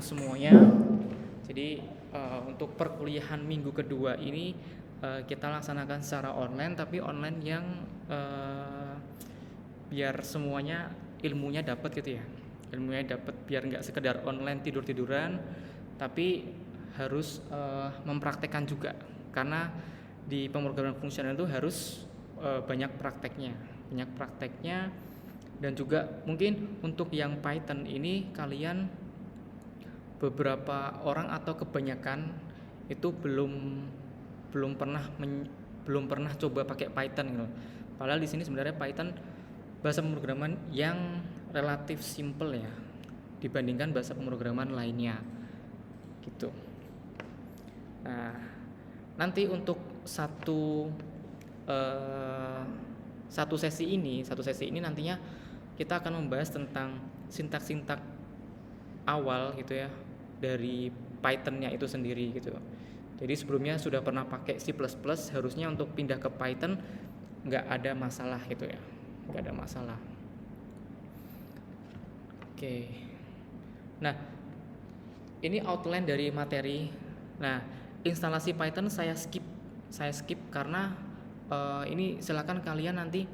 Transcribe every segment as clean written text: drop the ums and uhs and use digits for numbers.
Semuanya. Jadi untuk perkuliahan minggu kedua ini kita laksanakan secara online, tapi online yang biar semuanya ilmunya dapat gitu ya. Ilmunya dapat biar nggak sekedar online tidur-tiduran, tapi harus mempraktekkan juga. Karena di pemrograman fungsional itu harus banyak prakteknya, dan juga mungkin untuk yang Python ini kalian beberapa orang atau kebanyakan itu belum pernah coba pakai Python gitu. Padahal di sini sebenarnya Python bahasa pemrograman yang relatif simple ya dibandingkan bahasa pemrograman lainnya gitu. Nah, nanti untuk eh, satu sesi ini nantinya kita akan membahas tentang sintak-sintak awal gitu ya dari Python-nya itu sendiri gitu. Jadi sebelumnya sudah pernah pakai C++, harusnya untuk pindah ke Python nggak ada masalah gitu ya, nggak ada masalah. Oke. Nah, ini outline dari materi. Nah, instalasi Python saya skip karena ini silakan kalian nanti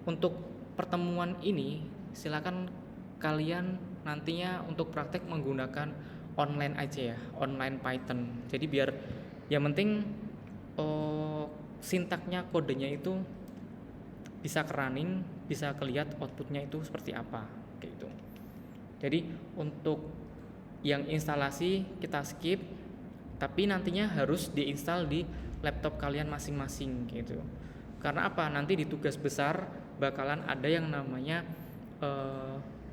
untuk pertemuan ini silakan kalian nantinya untuk praktek menggunakan online aja ya, online Python. Jadi biar yang penting sintaknya, kodenya itu bisa running, bisa kelihatan outputnya itu seperti apa kayak gitu. Jadi untuk yang instalasi kita skip, tapi nantinya harus diinstal di laptop kalian masing-masing gitu. Karena apa? Nanti di tugas besar bakalan ada yang namanya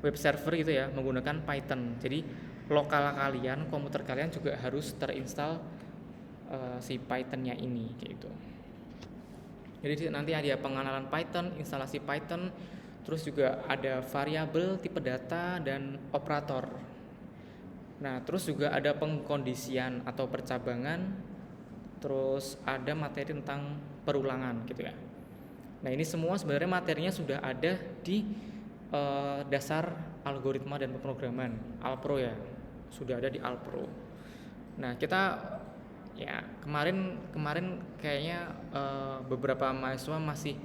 web server gitu ya, menggunakan Python. Jadi lokal kalian, komputer kalian juga harus terinstall si Python-nya ini gitu. Jadi nanti ada pengenalan Python, instalasi Python, terus juga ada variabel, tipe data, dan operator. Nah, terus juga ada pengkondisian atau percabangan, terus ada materi tentang perulangan gitu ya. Nah, ini semua sebenarnya materinya sudah ada di dasar algoritma dan pemrograman, Alpro ya. Sudah ada di Alpro. Nah, kita ya kemarin kayaknya beberapa mahasiswa masih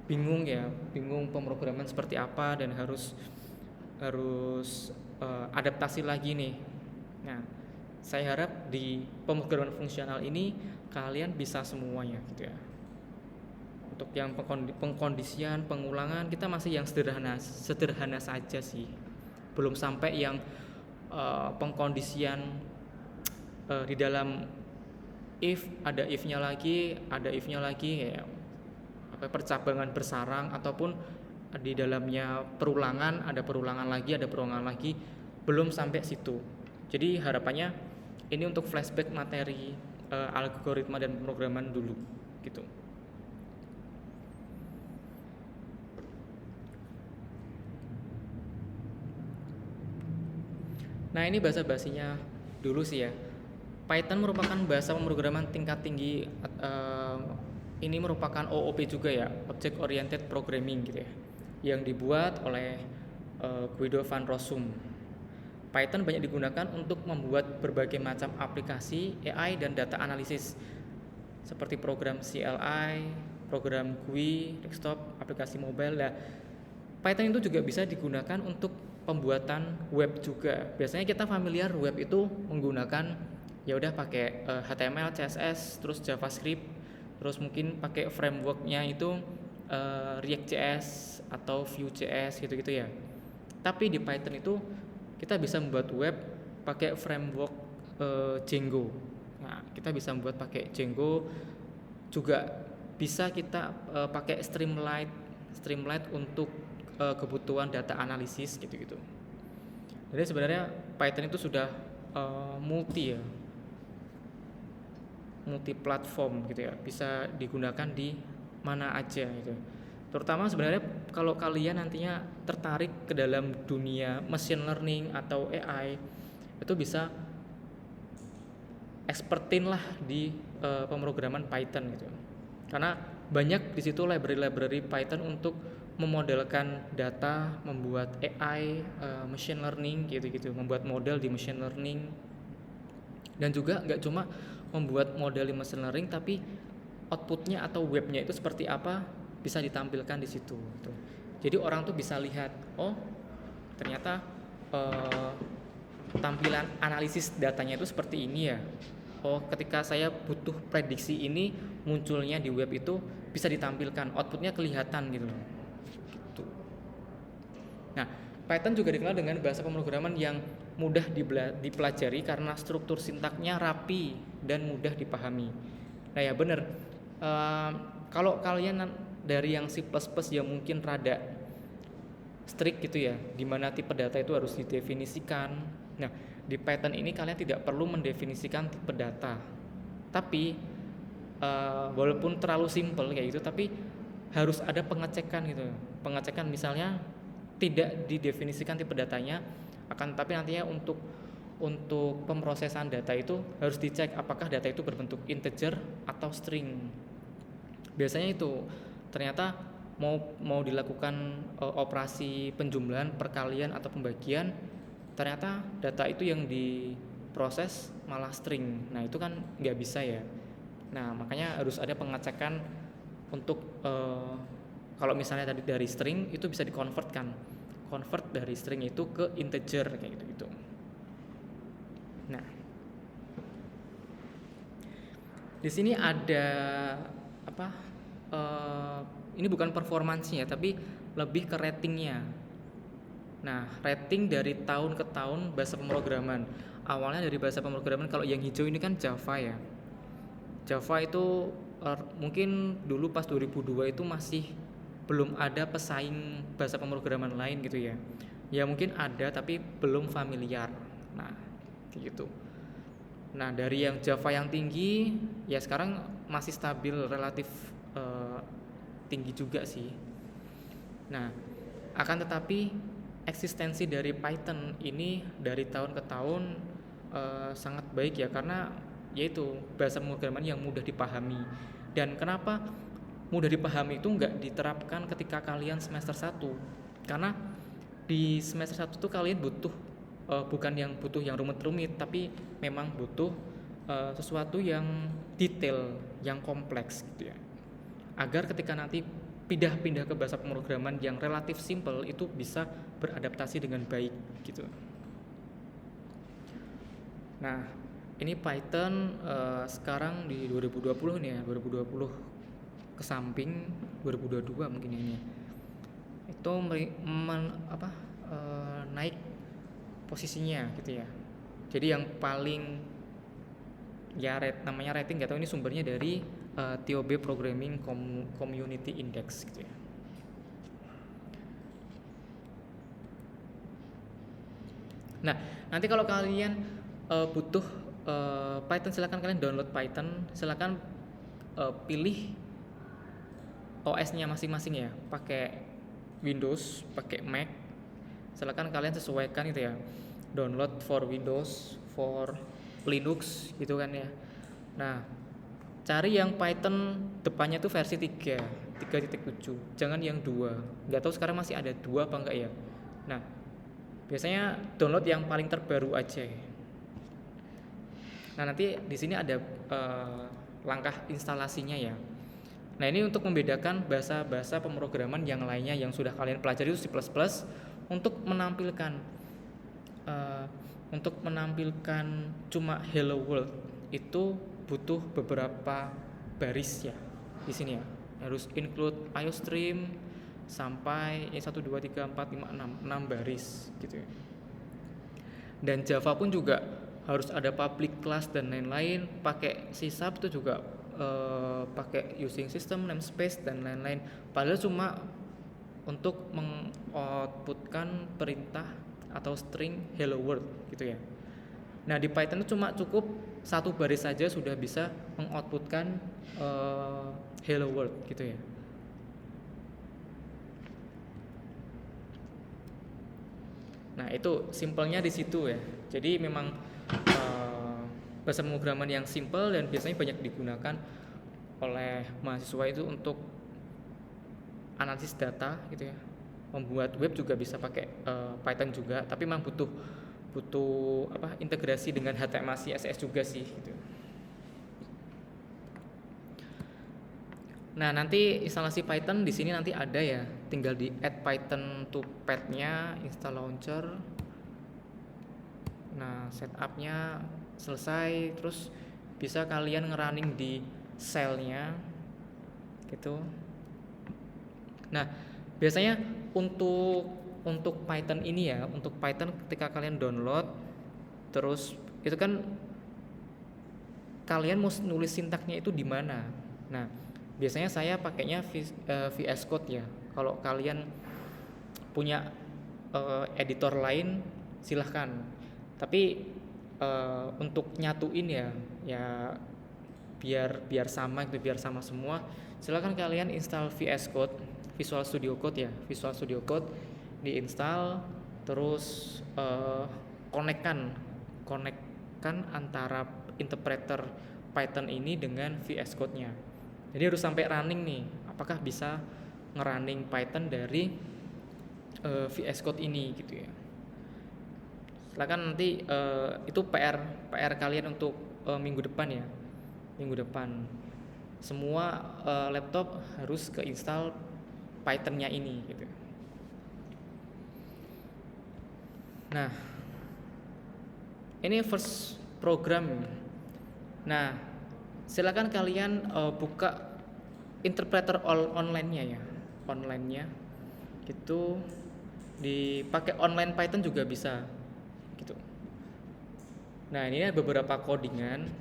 bingung pemrograman seperti apa dan harus adaptasi lagi nih. Nah, saya harap di pemrograman fungsional ini kalian bisa semuanya gitu ya. Untuk yang pengkondisian, pengulangan kita masih yang sederhana saja sih. Belum sampai yang pengkondisian di dalam if ada if-nya lagi kayak percabangan bersarang, ataupun di dalamnya perulangan, ada perulangan lagi, belum sampai situ. Jadi harapannya ini untuk flashback materi algoritma dan pemrograman dulu gitu. Nah, ini bahasa-basinya dulu sih ya. Python merupakan bahasa pemrograman tingkat tinggi, ini merupakan OOP juga ya, Object Oriented Programming gitu ya, yang dibuat oleh Guido van Rossum. Python banyak digunakan untuk membuat berbagai macam aplikasi AI dan data analisis, seperti program CLI, program GUI, desktop, aplikasi mobile. Nah, Python itu juga bisa digunakan untuk pembuatan web juga. Biasanya kita familiar web itu menggunakan ya udah pakai HTML, CSS, terus JavaScript, terus mungkin pakai frameworknya itu React.js atau Vue.js gitu-gitu ya. Tapi di Python itu kita bisa membuat web pakai framework Django. Nah, kita bisa membuat pakai Django, juga bisa kita pakai Streamlit untuk kebutuhan data analisis gitu-gitu. Jadi sebenarnya Python itu sudah multi platform gitu ya, bisa digunakan di mana aja gitu. Terutama sebenarnya kalau kalian nantinya tertarik ke dalam dunia machine learning atau AI, itu bisa expertin lah di pemrograman Python gitu. Karena banyak di situ library Python untuk memodelkan data, membuat AI, machine learning gitu-gitu, membuat model di machine learning. Dan juga nggak cuma membuat model di machine learning, tapi outputnya atau webnya itu seperti apa bisa ditampilkan di situ. Gitu. Jadi orang tuh bisa lihat, oh ternyata tampilan analisis datanya itu seperti ini ya. Oh, ketika saya butuh prediksi ini munculnya di web itu bisa ditampilkan, outputnya kelihatan gitu loh. Gitu. Nah, Python juga dikenal dengan bahasa pemrograman yang mudah dipelajari karena struktur sintaknya rapi dan mudah dipahami. Nah ya bener, kalau kalian dari yang C++ yang mungkin rada strict gitu ya, dimana tipe data itu harus didefinisikan. Nah, di Python ini kalian tidak perlu mendefinisikan tipe data, tapi walaupun terlalu simple kayak gitu, tapi harus ada pengecekan gitu. Pengecekan misalnya tidak didefinisikan tipe datanya, akan tapi nantinya untuk pemrosesan data itu harus dicek apakah data itu berbentuk integer atau string. Biasanya itu ternyata mau dilakukan operasi penjumlahan, perkalian atau pembagian, ternyata data itu yang diproses malah string. Nah itu kan nggak bisa ya. Nah makanya harus ada pengecekan untuk kalau misalnya tadi dari string itu bisa convert dari string itu ke integer kayak gitu. Nah di sini ada apa? Ini bukan performansinya tapi lebih ke ratingnya. Nah, rating dari tahun ke tahun bahasa pemrograman. Awalnya dari bahasa pemrograman, kalau yang hijau ini kan Java ya. Java itu mungkin dulu pas 2002 itu masih belum ada pesaing bahasa pemrograman lain gitu ya. Ya mungkin ada tapi belum familiar. Nah, kayak gitu. Nah, dari yang Java yang tinggi ya sekarang masih stabil, relatif tinggi juga sih. Nah, akan tetapi eksistensi dari Python ini dari tahun ke tahun sangat baik ya, karena yaitu bahasa pemrograman yang mudah dipahami. Dan kenapa mudah dipahami itu nggak diterapkan ketika kalian semester 1? Karena di semester 1 tuh kalian butuh bukan yang butuh yang rumit-rumit, tapi memang butuh sesuatu yang detail, yang kompleks gitu ya. Agar ketika nanti pindah-pindah ke bahasa pemrograman yang relatif simple itu bisa beradaptasi dengan baik gitu. Nah, ini Python sekarang di 2020 nih ya, 2020 ke samping 2022 mungkin ini. Itu naik posisinya gitu ya. Jadi yang paling ya namanya rating, nggak tahu ini sumbernya dari TOB Programming Community Index gitu ya. Nah, nanti kalau kalian butuh Python, silakan kalian download Python, silakan pilih OS-nya masing-masing ya, pakai Windows, pakai Mac, silakan kalian sesuaikan gitu ya. Download for Windows, for Linux gitu kan ya. Nah, cari yang Python depannya tuh versi 3.7, jangan yang 2. Nggak tahu sekarang masih ada 2 apa enggak ya. Nah, biasanya download yang paling terbaru aja. Nah, nanti di sini ada langkah instalasinya ya. Nah, ini untuk membedakan bahasa-bahasa pemrograman yang lainnya yang sudah kalian pelajari itu C++, untuk menampilkan cuma hello world itu butuh beberapa baris ya di sini ya. Harus include IOStream sampai 1 2 3 4 5 6 baris gitu ya. Dan Java pun juga harus ada public class dan lain-lain. Pakai C# itu juga pakai using system namespace dan lain-lain. Padahal cuma untuk mengoutputkan perintah atau string hello world gitu ya. Nah, di Python itu cuma cukup 1 baris saja sudah bisa mengoutputkan hello world gitu ya. Nah, itu simpelnya di situ ya. Jadi memang bahasa pemrograman yang simple dan biasanya banyak digunakan oleh mahasiswa itu untuk analisis data gitu ya. Membuat web juga bisa pakai Python juga, tapi memang butuh integrasi dengan HTML CSS juga sih gitu. Nah, nanti instalasi Python di sini nanti ada ya, tinggal di add Python to pad-nya, install launcher. Nah, setupnya selesai, terus bisa kalian ngerunning di shell-nya gitu. Nah, biasanya untuk Python ini ya, untuk Python ketika kalian download, terus itu kan kalian mau nulis sintaknya itu di mana. Nah, biasanya saya pakainya VS Code ya. Kalau kalian punya editor lain silahkan. Tapi untuk nyatuin ya biar sama gitu, biar sama semua. Silahkan kalian install VS Code, Visual Studio Code ya, Visual Studio Code diinstal, terus konekkan antara interpreter Python ini dengan VS Code-nya. Jadi harus sampai running nih. Apakah bisa ngerunning Python dari VS Code ini gitu ya. Silakan nanti itu PR kalian untuk minggu depan ya. Minggu depan semua laptop harus keinstall Python-nya ini gitu. Nah, ini first program. Nah, silakan kalian buka interpreter online-nya ya, online-nya gitu. Dipakai online Python juga bisa gitu. Nah, ini ada beberapa codingan.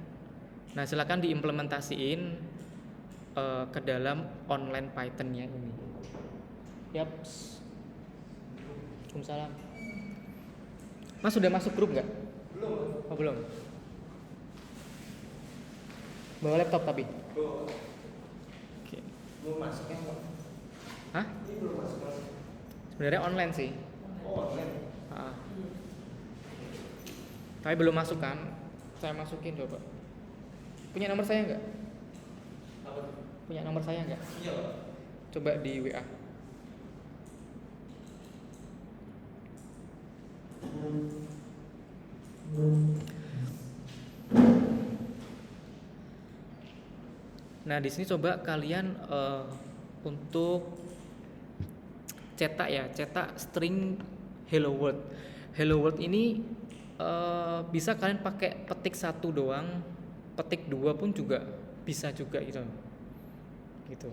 Nah, silakan diimplementasiin ke dalam online Python-nya ini. Yaps. Waalaikumsalam. Mas sudah masuk grup nggak? Belum. Oh, belum. Bawa laptop tapi? Belum. Oke. Belum masuknya kok. Hah? Ini belum masuk. Sebenarnya online sih. Oh, online. Tapi belum masuk kan? Saya masukin coba. Punya nomor saya nggak? Apa? Punya nomor saya nggak? Iya. Coba di WA. Nah, di sini coba kalian untuk cetak string hello world. Hello world ini bisa kalian pakai petik 1 doang, petik 2 pun juga bisa juga gitu. Gitu.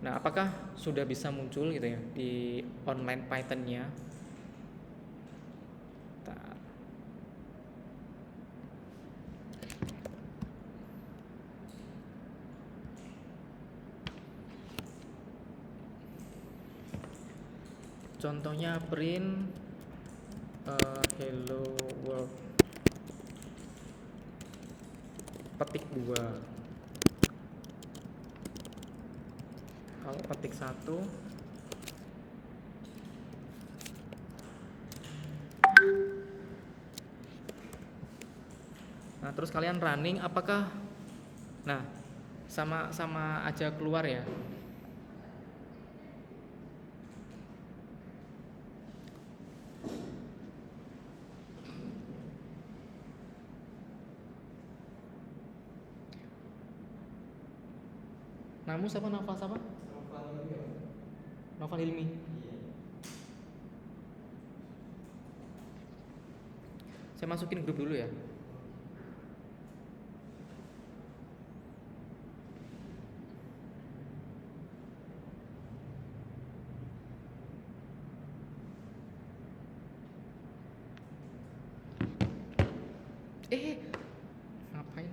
Nah, apakah sudah bisa muncul gitu ya di online Python-nya? Contohnya print hello world petik 2. Kalau petik 1 nah, terus kalian running, apakah nah sama aja keluar ya. Namu siapa? Novel siapa? Novel Hilmi. Saya masukin grup dulu ya. Ngapain?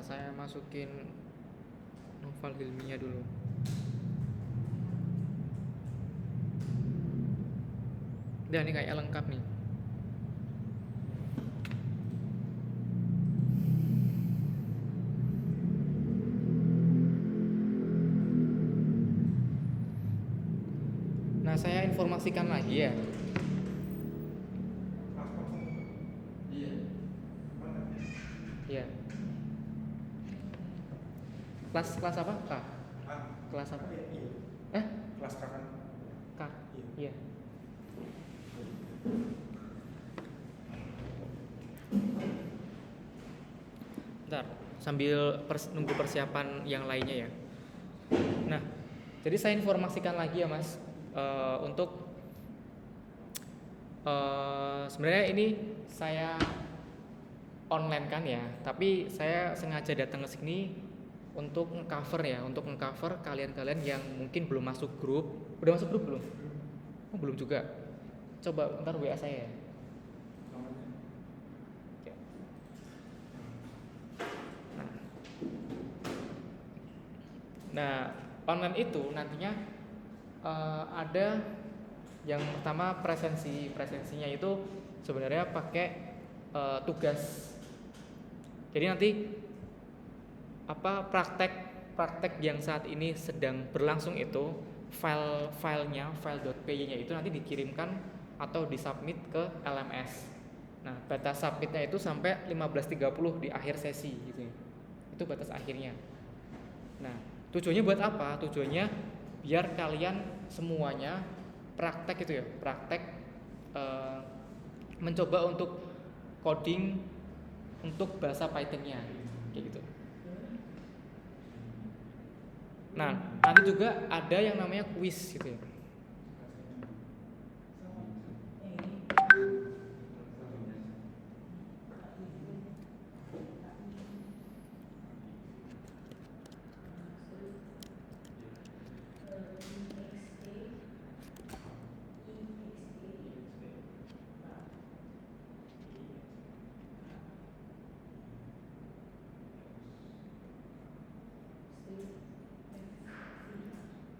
Saya masukin Novel Hilminya dulu. Dan ini kayak lengkap nih. Nah, saya informasikan lagi ya. Iya. Kelas apa? K. Ah, Kelas apa? iya. Eh? Kelas kakak. K. Iya. Iya. Bentar, sambil nunggu persiapan yang lainnya ya. Nah, jadi saya informasikan lagi ya Mas, untuk sebenarnya ini saya online kan ya, tapi saya sengaja datang ke sini untuk nge-cover ya, untuk nge-cover kalian-kalian yang mungkin belum masuk grup. Udah masuk grup belum? Oh, belum juga. Coba ntar WA saya ya. Oke. Nah, online itu nantinya ada yang pertama presensinya itu sebenarnya pakai tugas. Jadi nanti praktek yang saat ini sedang berlangsung itu file.py-nya itu nanti dikirimkan atau disubmit ke LMS. Nah, batas submitnya itu sampai 15.30 di akhir sesi gitu ya. Itu batas akhirnya. Nah, tujuannya buat apa? Tujuannya biar kalian semuanya praktek itu ya, mencoba untuk coding untuk bahasa Python-nya kayak gitu. Nah, nanti juga ada yang namanya quiz gitu ya.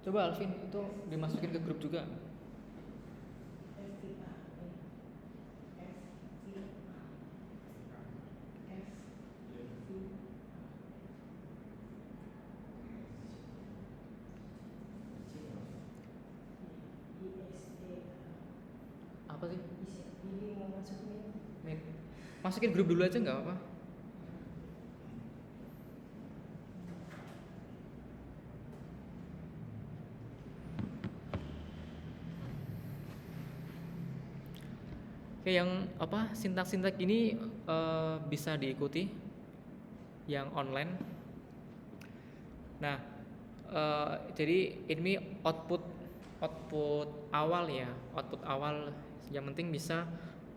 Coba Alvin itu dimasukin ke grup juga. Apa sih? Nih, masukin grup dulu aja nggak apa-apa. Oke, yang apa sintak-sintak ini bisa diikuti yang online. Nah, jadi ini output awal ya, output awal yang penting bisa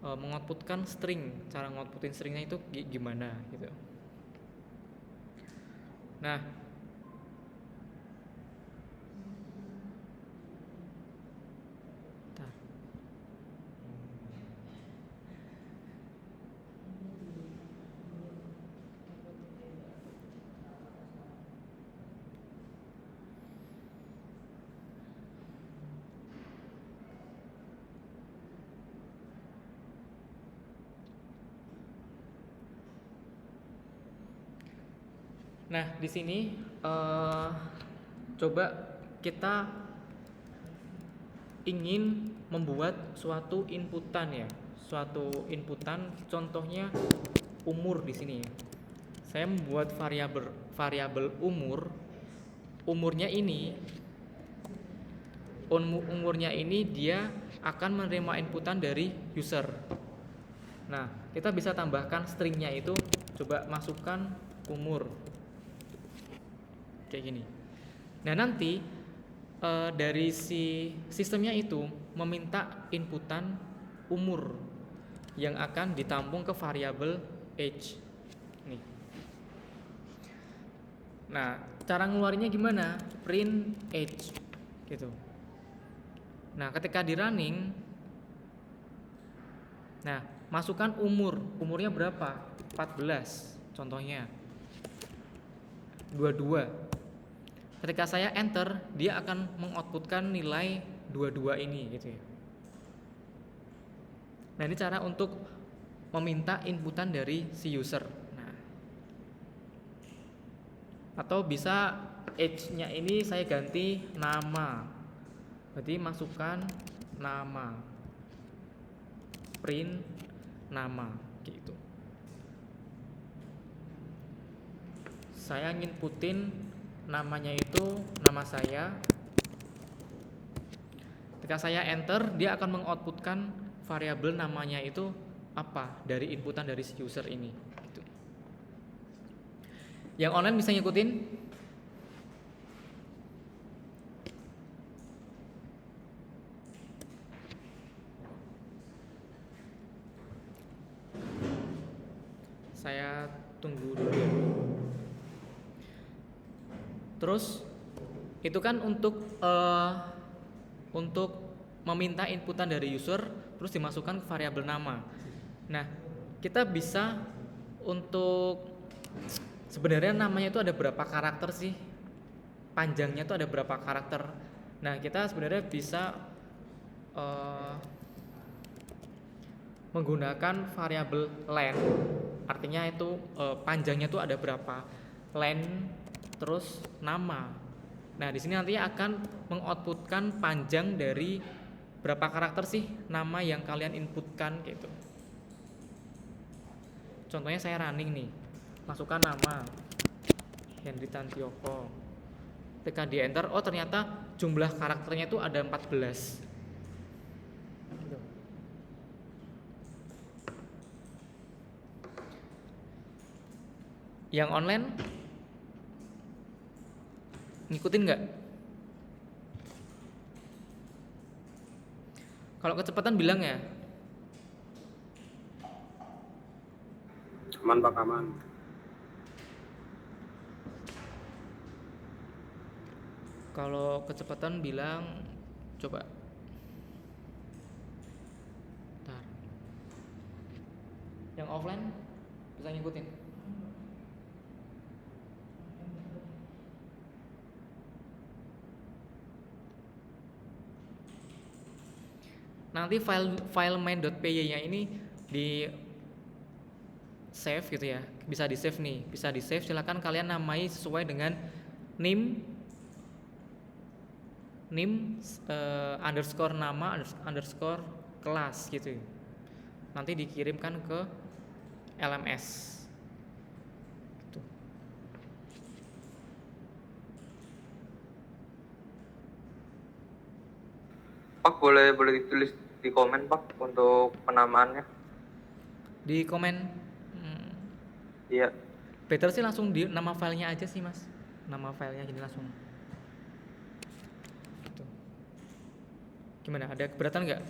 mengoutputkan string. Cara ngoutputin stringnya itu gimana gitu. Nah, bentar. Nah, di sini coba kita ingin membuat suatu inputan ya, contohnya umur di sini ya. Saya membuat variabel umurnya ini dia akan menerima inputan dari user. Nah, kita bisa tambahkan stringnya itu, coba masukkan umur kayak gini. Nah, nanti dari si sistemnya itu meminta inputan umur yang akan ditampung ke variabel age. Nih. Nah, cara ngeluarinnya gimana? Print age gitu. Nah, ketika di running, nah, masukkan umurnya berapa? 14 contohnya. 22. Ketika saya enter, dia akan mengoutputkan nilai 22 ini gitu ya. Nah, ini cara untuk meminta inputan dari si user. Nah, atau bisa age-nya ini saya ganti nama. Berarti masukkan nama. Print nama gitu. Saya nginputin namanya itu nama saya. Ketika saya enter, dia akan mengoutputkan variabel namanya itu apa dari inputan dari si user ini. Gitu. Yang online bisa ngikutin? Saya tunggu dulu. Terus itu kan untuk meminta inputan dari user terus dimasukkan ke variabel nama. Nah, kita bisa untuk sebenarnya namanya itu ada berapa karakter sih? Panjangnya itu ada berapa karakter? Nah, kita sebenarnya bisa menggunakan variabel len, artinya itu panjangnya itu ada berapa, len terus nama. Nah, di sini nantinya akan mengoutputkan panjang dari berapa karakter sih nama yang kalian inputkan gitu. Contohnya saya running nih, masukkan nama Henry Tantioko. Ketika di enter, oh ternyata jumlah karakternya itu ada 14. Gitu. Yang online ngikutin nggak? Kalau kecepatan bilang ya. Aman Pak, aman. Kalau kecepatan bilang coba. Bentar. Yang offline bisa ngikutin. Nanti file main.py-nya ini di save gitu ya, bisa di save nih, bisa di save. Silakan kalian namai sesuai dengan name underscore nama underscore kelas gitu. Nanti dikirimkan ke LMS. Gitu. Pak, boleh ditulis di komen Pak untuk penamaannya? Di komen. Iya. Better sih langsung di nama filenya aja sih Mas. Nama filenya jadi langsung. Gitu. Gimana? Ada keberatan nggak?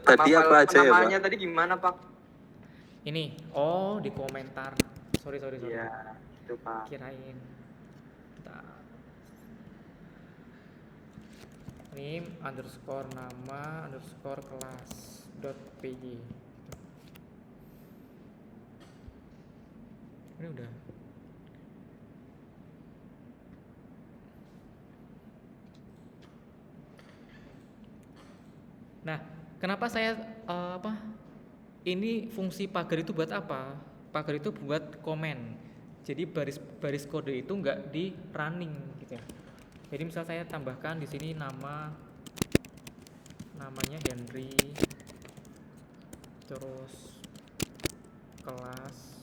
Tadi apa aja ya Pak? Namanya tadi gimana Pak? Ini, oh di komentar. Sorry. Iya, itu Pak. Kirain. Bentar. Name underscore nama underscore kelas dot py. Ini udah. Nah, kenapa saya ini fungsi pagar itu buat apa? Pagar itu buat komen. Jadi baris kode itu nggak di running gitu ya. Jadi misal saya tambahkan di sini namanya Henry, terus kelas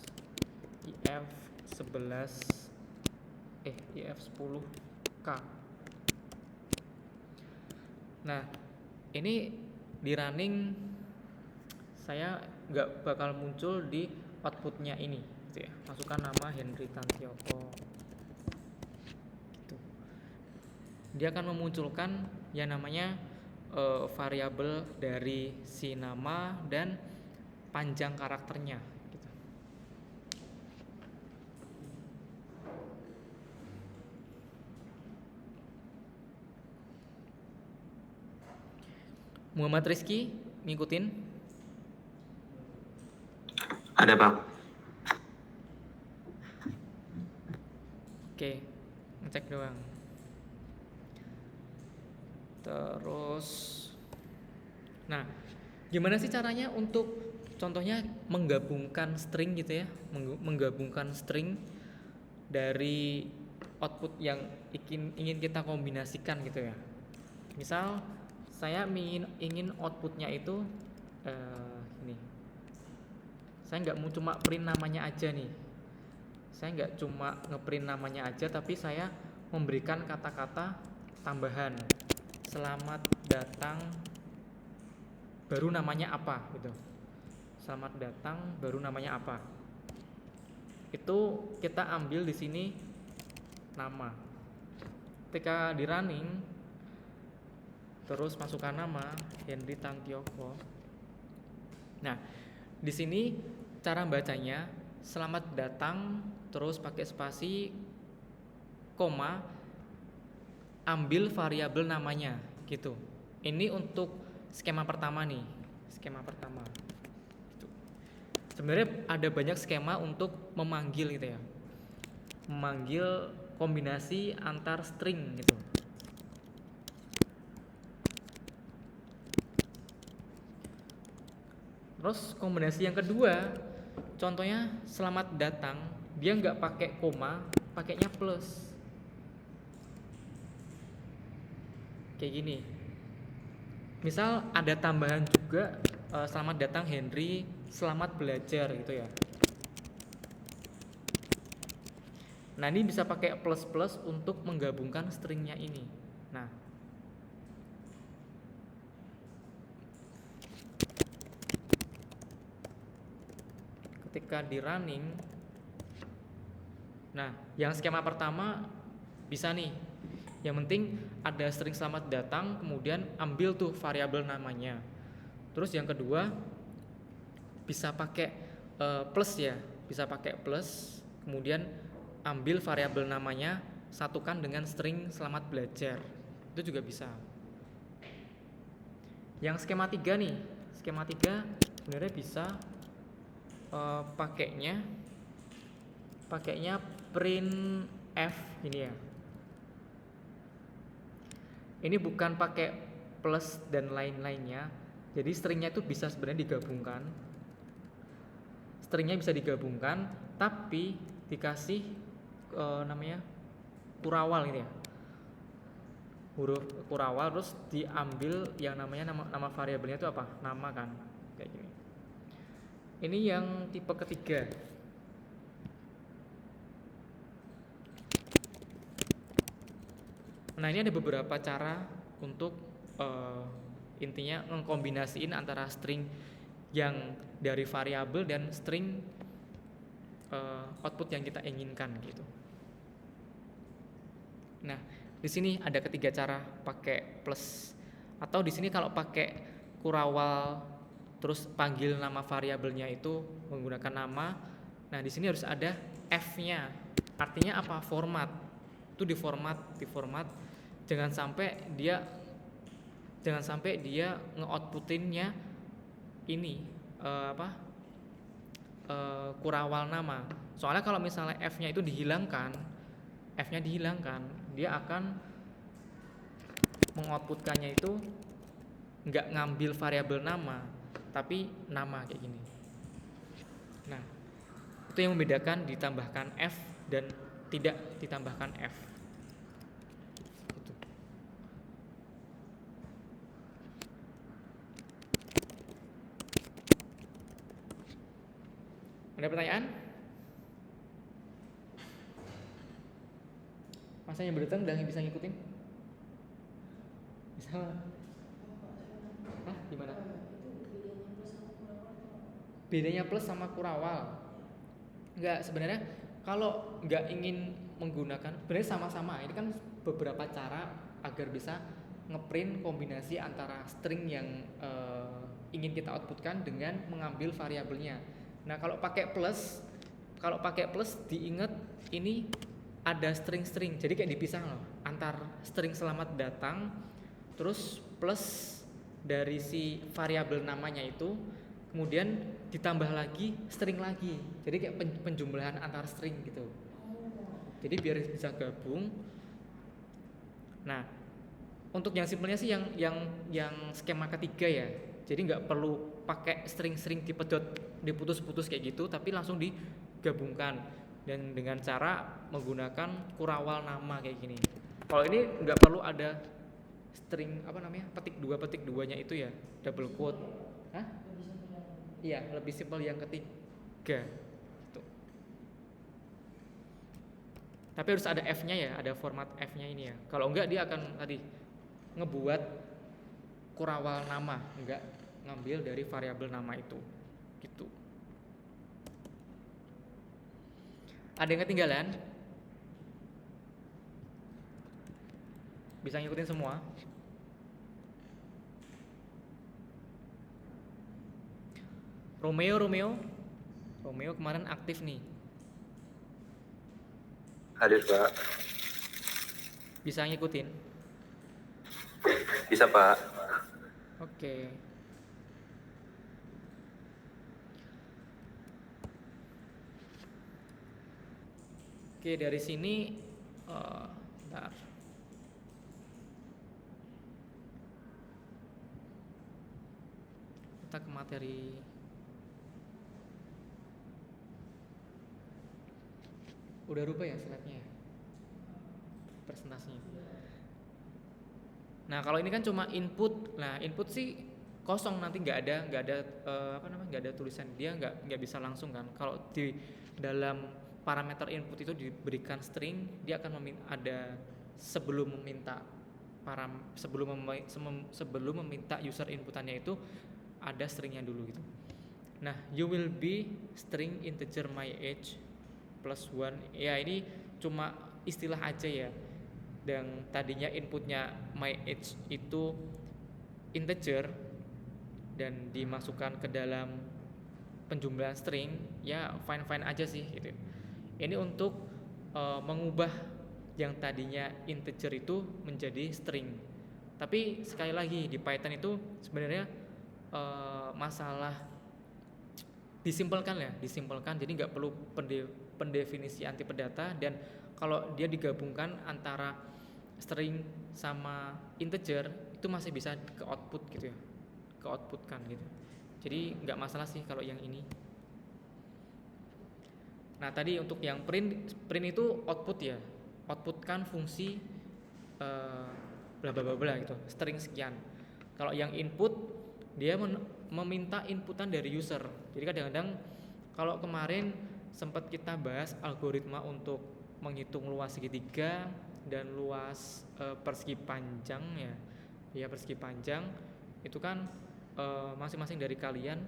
IF10K. Nah, ini di running saya nggak bakal muncul di outputnya ini gitu ya. Masukkan nama Henry Tantioko gitu. Dia akan memunculkan yang namanya variabel dari si nama dan panjang karakternya gitu. Muhammad Rizky ngikutin? Ada Pak. Oke, ngecek doang. Terus, nah, gimana sih caranya untuk contohnya menggabungkan string gitu ya, menggabungkan string dari output yang ingin kita kombinasikan gitu ya. Misal saya ingin outputnya itu ini, saya nggak mau cuma print namanya aja nih, Saya nggak cuma ngeprint namanya aja, tapi saya memberikan kata-kata tambahan. Selamat datang, baru namanya apa gitu. Selamat datang, baru namanya apa. Itu kita ambil di sini nama. Ketika di running, terus masukkan nama Henry Tantioko. Nah, di sini cara bacanya selamat datang, terus pakai spasi, koma, ambil variabel namanya gitu. Ini untuk skema pertama nih, skema pertama. Gitu. Sebenarnya ada banyak skema untuk memanggil gitu ya, memanggil kombinasi antar string gitu. Terus kombinasi yang kedua, contohnya selamat datang, dia nggak pakai koma, pakainya plus. Kayak gini. Misal ada tambahan juga, selamat datang Henry, selamat belajar gitu ya. Nah, ini bisa pakai plus-plus untuk menggabungkan stringnya ini. Nah, ketika di running, nah yang skema pertama bisa nih, yang penting ada string selamat datang, kemudian ambil tuh variabel namanya. Terus yang kedua bisa pakai plus ya, bisa pakai plus, kemudian ambil variabel namanya, satukan dengan string selamat belajar, itu juga bisa. Yang skema 3 nih, skema 3 sebenarnya bisa pakainya print f ini ya. Ini bukan pakai plus dan lain-lainnya. Jadi stringnya itu bisa sebenarnya digabungkan. Stringnya bisa digabungkan, tapi dikasih namanya kurawal gitu ya. Huruf kurawal, terus diambil yang namanya nama variabelnya itu apa? Nama kan, kayak gini. Ini yang tipe ketiga. Nah, ini ada beberapa cara untuk intinya mengkombinasiin antara string yang dari variabel dan string output yang kita inginkan gitu. Nah, di sini ada ketiga cara pakai plus, atau di sini kalau pakai kurawal terus panggil nama variabelnya itu menggunakan nama. Nah, di sini harus ada f-nya. Artinya apa? Format. Itu diformat. Jangan sampai dia nge-outputinnya ini kurawal nama. Soalnya kalau misalnya f-nya itu dihilangkan, dia akan mengoutputkannya itu nggak ngambil variabel nama, tapi nama kayak gini. Nah, itu yang membedakan ditambahkan f dan tidak ditambahkan f. Gitu. Ada pertanyaan? Masa yang berdatang udah bisa ngikutin? Bisa? Hah? Gimana? Bedanya plus sama kurawal? Enggak, sebenarnya kalau nggak ingin menggunakan, sebenarnya sama-sama. Ini kan beberapa cara agar bisa ngeprint kombinasi antara string yang ingin kita outputkan dengan mengambil variabelnya. Nah, kalau pakai plus diingat ini ada string-string. Jadi kayak dipisah loh, antar string selamat datang terus plus dari si variabel namanya itu, kemudian ditambah lagi string lagi. Jadi kayak penjumlahan antar string gitu. Jadi biar bisa gabung. Nah, untuk yang simpelnya sih yang skema ketiga ya. Jadi nggak perlu pakai string-string diputus-putus kayak gitu, tapi langsung digabungkan dan dengan cara menggunakan kurawal nama kayak gini. Kalau ini nggak perlu ada string petik 2nya itu ya, double quote. Hah? Iya, lebih simpel yang ketiga. Gitu. Tapi harus ada f-nya ya, ada format f-nya ini ya. Kalau enggak dia akan tadi ngebuat kurawal nama, enggak ngambil dari variabel nama itu. Gitu. Ada yang ketinggalan? Bisa ngikutin semua? Romeo kemarin aktif nih. Hadir Pak. Bisa ngikutin? Bisa Pak. Oke. Oke, dari sini bentar. Kita ke materi. Udah rubah ya slide-nya ya? Presentasinya. Nah, kalau ini kan cuma input. Nah, input sih kosong, nanti nggak ada nggak ada tulisan, dia nggak bisa langsung kan. Kalau di dalam parameter input itu diberikan string, dia akan ada sebelum meminta user inputannya itu ada stringnya dulu gitu. Nah, you will be string integer my age plus 1. Ya, ini cuma istilah aja ya. Dan tadinya inputnya my age itu integer dan dimasukkan ke dalam penjumlahan string, ya fine aja sih gitu. Ini untuk mengubah yang tadinya integer itu menjadi string. Tapi sekali lagi di Python itu sebenarnya masalah disimpelkan, jadi nggak perlu pendefinisi anti pendata, dan kalau dia digabungkan antara string sama integer itu masih bisa ke output gitu ya, ke outputkan gitu. Jadi nggak masalah sih kalau yang ini. Nah, tadi untuk yang print itu output ya, outputkan fungsi bla bla bla gitu, string sekian. Kalau yang input dia meminta inputan dari user. Jadi kadang-kadang kalau kemarin sempat kita bahas algoritma untuk menghitung luas segitiga dan luas persegi panjang ya persegi panjang itu kan masing-masing dari kalian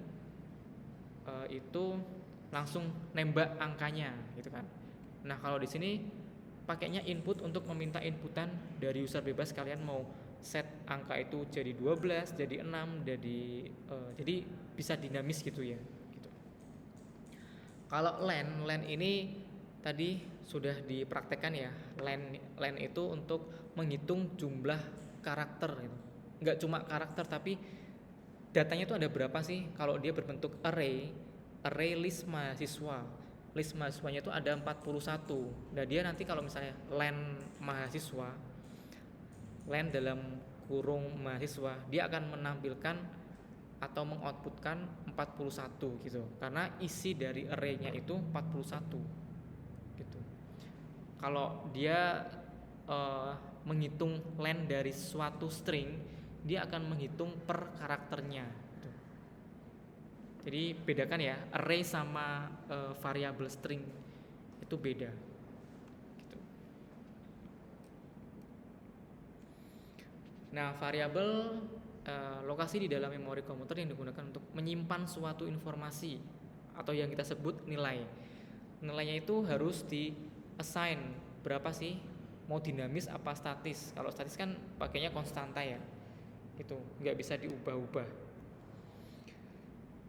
itu langsung nembak angkanya gitu kan. Nah, kalau di sini pakainya input untuk meminta inputan dari user bebas, kalian mau set angka itu jadi 12, jadi 6, jadi bisa dinamis gitu ya gitu. Kalau len ini tadi sudah dipraktekkan ya. Len itu untuk menghitung jumlah karakter gitu. Enggak cuma karakter tapi datanya itu ada berapa sih. Kalau dia berbentuk array list mahasiswa. List mahasiswanya itu ada 41. Nah, dia nanti kalau misalnya len mahasiswa, len dalam kurung mahasiswa, dia akan menampilkan atau mengoutputkan 41 gitu. Karena isi dari array-nya itu 41 gitu. Kalau dia menghitung len dari suatu string, dia akan menghitung per karakternya gitu. Jadi bedakan ya, array sama variabel string itu beda gitu. Nah, variabel lokasi di dalam memori komputer yang digunakan untuk menyimpan suatu informasi atau yang kita sebut nilai. Nilainya itu harus di assign berapa sih, mau dinamis apa statis. Kalau statis kan pakainya konstanta ya, itu nggak bisa diubah-ubah.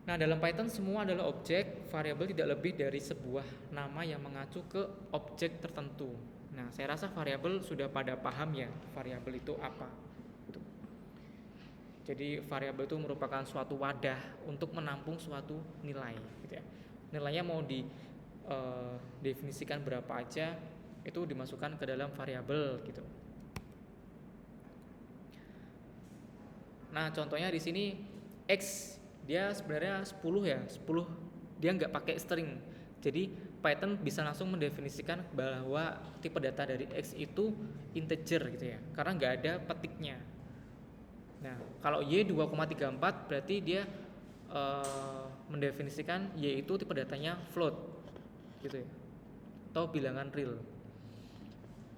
Nah, dalam Python semua adalah objek, variabel tidak lebih dari sebuah nama yang mengacu ke objek tertentu. Nah, saya rasa variabel sudah pada paham ya, variabel itu apa. Jadi variabel itu merupakan suatu wadah untuk menampung suatu nilai gitu ya. Nilainya mau didefinisikan berapa aja, itu dimasukkan ke dalam variabel gitu. Nah, contohnya di sini X dia sebenarnya 10 ya, 10 dia nggak pakai string. Jadi Python bisa langsung mendefinisikan bahwa tipe data dari X itu integer gitu ya, karena nggak ada petiknya. Nah, kalau Y 2,34 berarti dia mendefinisikan Y itu tipe datanya float gitu ya, atau bilangan real.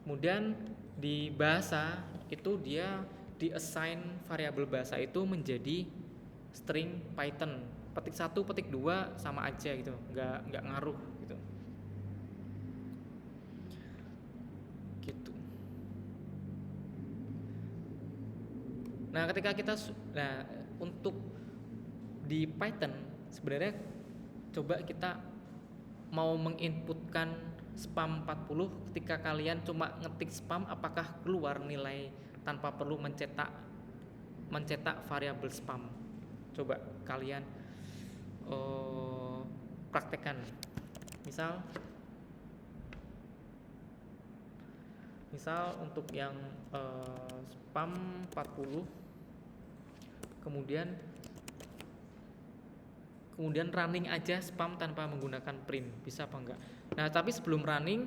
Kemudian di bahasa itu dia di-assign variabel bahasa itu menjadi string Python. Petik 1, petik 2 sama aja gitu, nggak ngaruh gitu. Gitu. Nah, untuk di Python sebenarnya coba kita mau menginputkan spam 40, ketika kalian cuma ngetik spam, apakah keluar nilai tanpa perlu mencetak variabel spam? Coba kalian praktekkan. Misal untuk yang spam 40, kemudian running aja spam tanpa menggunakan print, bisa apa enggak? Nah, tapi sebelum running,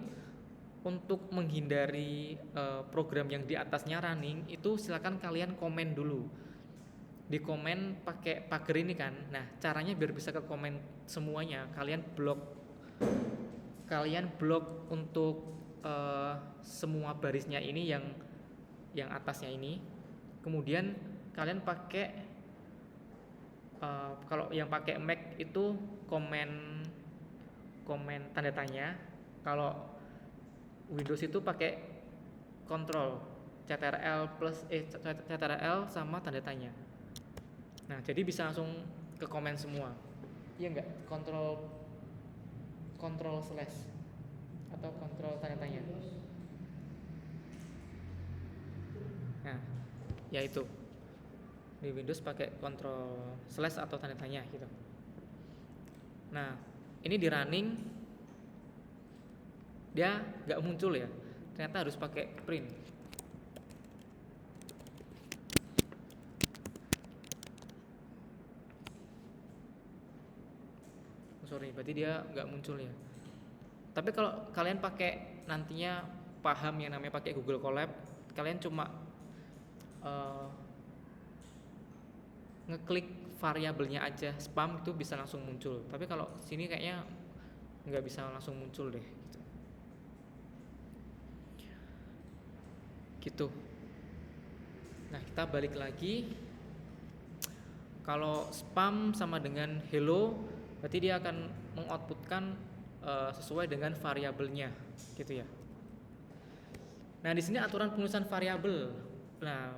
untuk menghindari program yang di atasnya running, itu silakan kalian komen dulu. Di komen pakai pagar ini kan. Nah, caranya biar bisa ke komen semuanya, kalian blok untuk semua barisnya ini yang atasnya ini. Kemudian kalian pakai kalau yang pakai Mac itu komen tanda tanya. Kalau Windows itu pakai kontrol CTRL sama tanda tanya. Nah, jadi bisa langsung ke komen semua. Iya enggak? Kontrol slash atau kontrol tanda tanya. Nah, ya itu. Di Windows pakai kontrol slash atau tanda tanya gitu. Nah, ini di running dia nggak muncul ya. Ternyata harus pakai print. Sorry, berarti dia nggak muncul ya. Tapi kalau kalian pakai nantinya paham yang namanya pakai Google Colab, kalian cuma ngeklik variabelnya aja spam itu bisa langsung muncul. Tapi kalau sini kayaknya nggak bisa langsung muncul deh. Gitu. Nah, kita balik lagi. Kalau spam sama dengan hello, berarti dia akan mengoutputkan sesuai dengan variabelnya, gitu ya. Nah, di sini aturan penulisan variabel. Nah,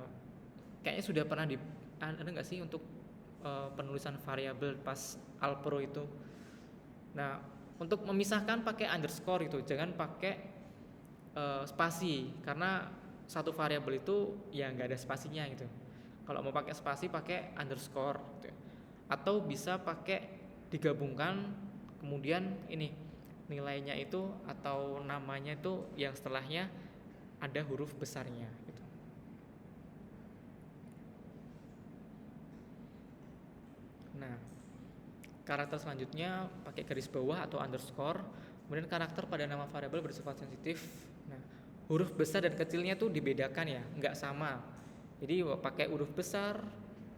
kayaknya sudah pernah ada nggak sih untuk penulisan variabel pas Alpro itu? Nah, untuk memisahkan pakai underscore itu, jangan pakai spasi, karena satu variabel itu ya nggak ada spasinya gitu. Kalau mau pakai spasi pakai underscore gitu. Atau bisa pakai digabungkan, kemudian ini nilainya itu atau namanya itu yang setelahnya ada huruf besarnya gitu. Nah, karakter selanjutnya pakai garis bawah atau underscore. Kemudian karakter pada nama variabel bersifat sensitif. Nah, huruf besar dan kecilnya tuh dibedakan ya, nggak sama. Jadi pakai huruf besar,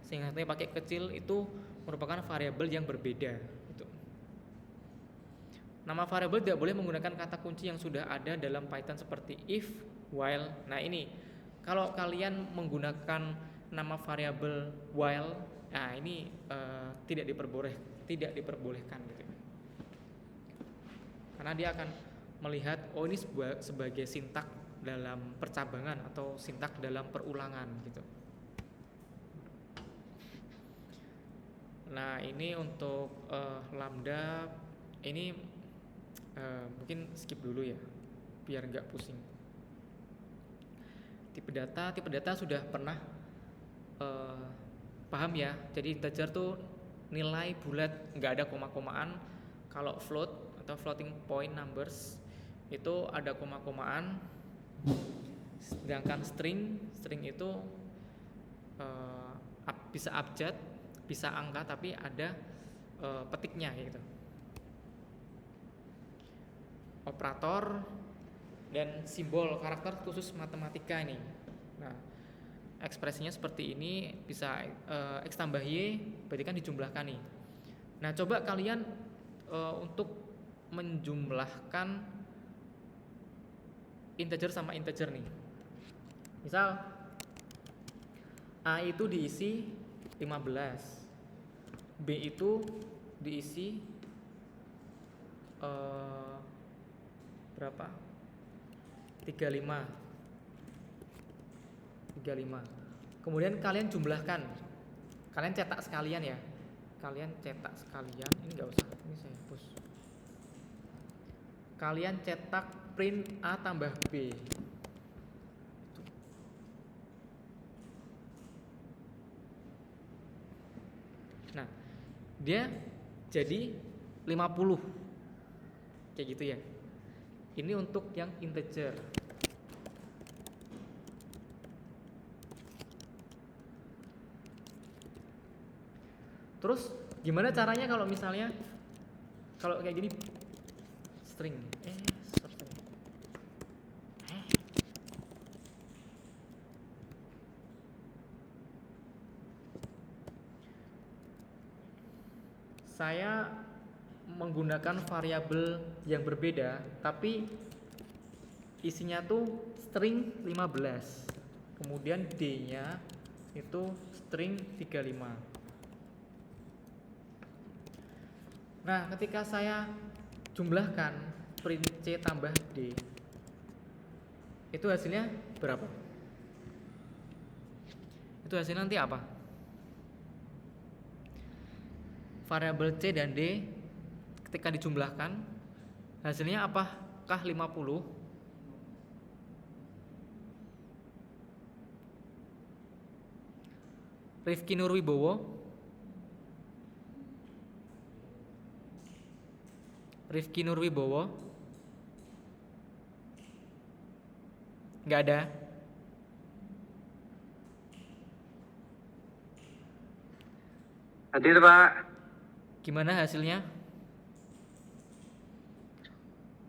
sehingga pakai kecil itu merupakan variabel yang berbeda. Gitu. Nama variabel tidak boleh menggunakan kata kunci yang sudah ada dalam Python seperti if, while. Nah, ini kalau kalian menggunakan nama variabel while, nah ini tidak diperbolehkan gitu. Karena dia akan melihat ini sebagai sintak dalam percabangan atau sintak dalam perulangan gitu. Nah, ini untuk lambda ini mungkin skip dulu ya, biar nggak pusing. Tipe data sudah pernah paham ya. Jadi integer tuh nilai bulat, nggak ada koma-komaan. Kalau float atau floating point numbers itu ada koma-komaan. Sedangkan string itu bisa abjad, bisa angka, tapi ada petiknya gitu. Operator dan simbol karakter khusus matematika ini. Nah, ekspresinya seperti ini, bisa X tambah Y berarti kan dijumlahkan nih. Nah, coba kalian untuk menjumlahkan integer sama integer nih. Misal A itu diisi 15, B itu diisi berapa? 35. Kemudian kalian jumlahkan. Kalian cetak sekalian ya. Ini enggak usah, ini saya hapus. Kalian cetak print A tambah B. Nah, dia jadi 50. Kayak gitu ya. Ini untuk yang integer. Terus gimana caranya kalau misalnya kalau kayak gini string saya menggunakan variabel yang berbeda tapi isinya tuh string 15, kemudian D-nya itu string 35. Nah, ketika saya jumlahkan print C tambah D, itu hasilnya berapa? Itu hasilnya nanti apa? Variabel C dan D ketika dijumlahkan hasilnya apakah 50? Rifki Nurwibowo nggak ada. Hadir, Pak. Gimana hasilnya?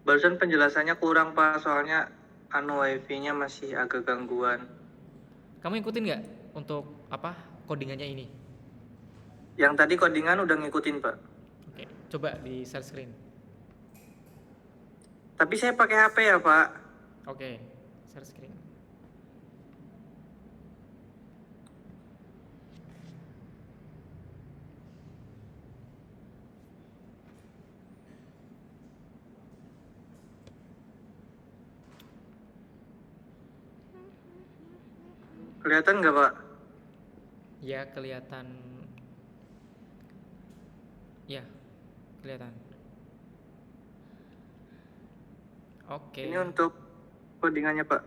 Barusan penjelasannya kurang, Pak, soalnya wifi-nya masih agak gangguan. Kamu ikutin nggak untuk codingannya ini? Yang tadi codingan udah ngikutin, Pak. Oke, coba di share screen. Tapi saya pakai HP ya, Pak. Oke, share screen. Kelihatan nggak, Pak? Ya, kelihatan. Ya, kelihatan. Oke. Ini untuk codingannya, Pak.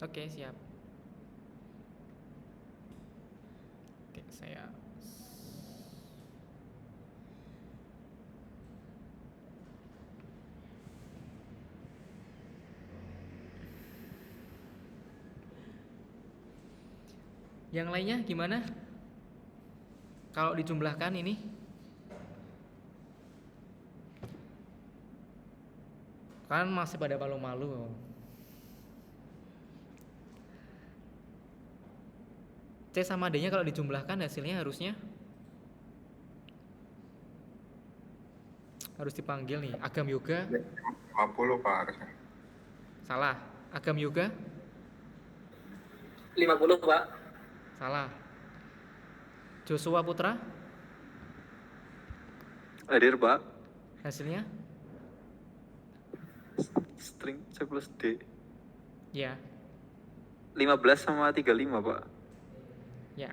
Oke, siap. Oke, saya yang lainnya gimana? Kalau dijumlahkan ini kan masih pada malu-malu. C sama D-nya kalau dijumlahkan hasilnya harusnya harus dipanggil nih. Agam Yoga 50 Pak harusnya. salah. Agam Yoga 50, Pak. salah. Joshua Putra Hadir, Pak. hasilnya String C plus D. ya 15 sama 35, Pak. ya.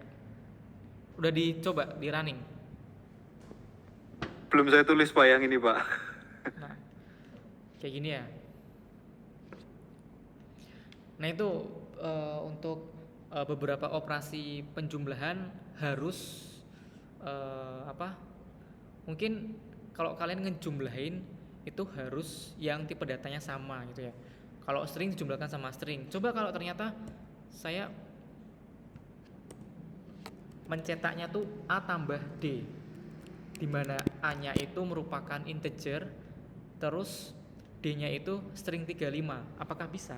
Udah dicoba di running. Belum saya tulis, Pak, yang ini, Pak. Nah, kayak gini ya. Nah itu untuk beberapa operasi penjumlahan harus mungkin kalau kalian ngejumlahin itu harus yang tipe datanya sama gitu ya. Kalau string dijumlahkan sama string. Coba kalau ternyata saya mencetaknya tuh A tambah D, di mana A-nya itu merupakan integer, terus D-nya itu string 35. Apakah bisa?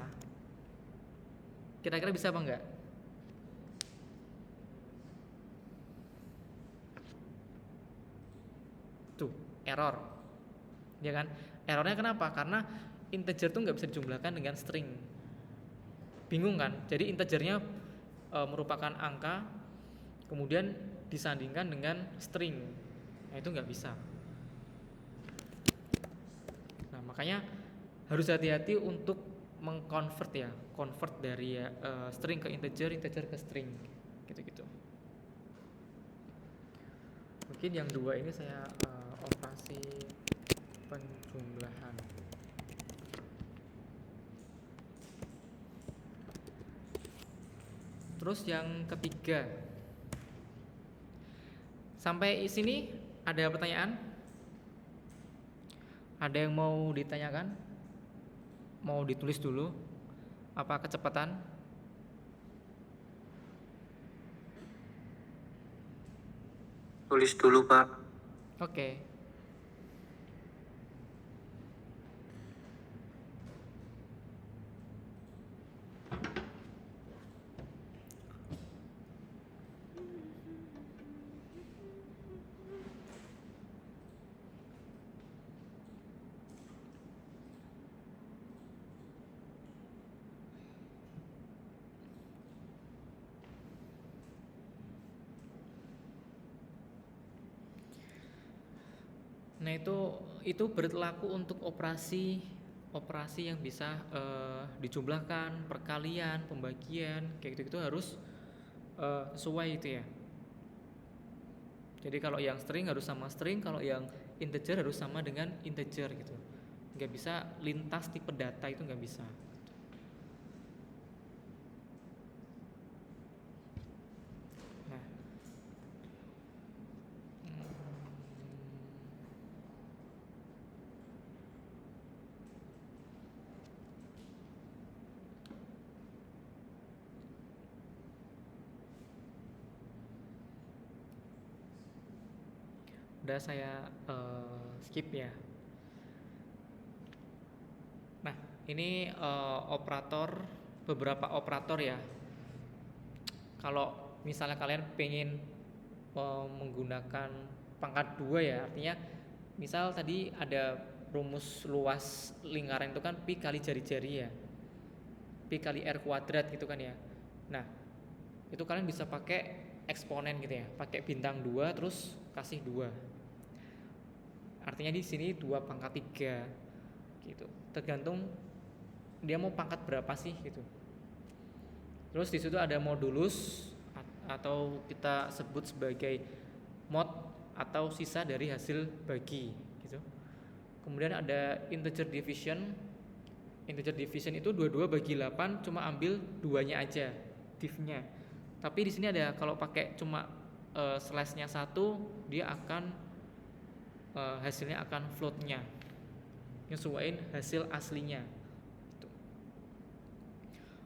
Kira-kira bisa apa enggak? Tuh, error. Ya kan? Errornya kenapa? Karena integer tuh nggak bisa dijumlahkan dengan string. Bingung kan? Jadi integernya merupakan angka, kemudian disandingkan dengan string. Nah itu nggak bisa. Nah makanya harus hati-hati untuk mengconvert ya, convert dari string ke integer, integer ke string, gitu-gitu. Mungkin yang dua ini saya operasi penjumlahan. Terus yang ketiga, sampai sini ada pertanyaan? Ada yang mau ditanyakan? Mau ditulis dulu? Apa kecepatan? Tulis dulu, Pak. Oke. Nah itu berlaku untuk operasi yang bisa dijumlahkan, perkalian, pembagian, kayak gitu-gitu harus sesuai itu ya. Jadi kalau yang string harus sama string, kalau yang integer harus sama dengan integer gitu. Nggak bisa lintas tipe data, itu nggak bisa. Nah, udah saya skip ya. Nah, ini beberapa operator ya. Kalau misalnya kalian pengen menggunakan pangkat 2 ya, artinya misal tadi ada rumus luas lingkaran itu kan pi kali jari-jari ya, pi kali r kuadrat gitu kan ya. Nah, itu kalian bisa pakai eksponen gitu ya, pakai bintang 2 terus kasih 2. Artinya di sini 2 pangkat 3 gitu. Tergantung dia mau pangkat berapa sih gitu. Terus di situ ada modulus atau kita sebut sebagai mod atau sisa dari hasil bagi gitu. Kemudian ada integer division. Integer division itu 22 bagi 8 cuma ambil 2-nya aja div-nya. Tapi di sini ada kalau pakai cuma slash-nya 1, dia akan hasilnya akan float-nya. Nyesuaiin hasil aslinya.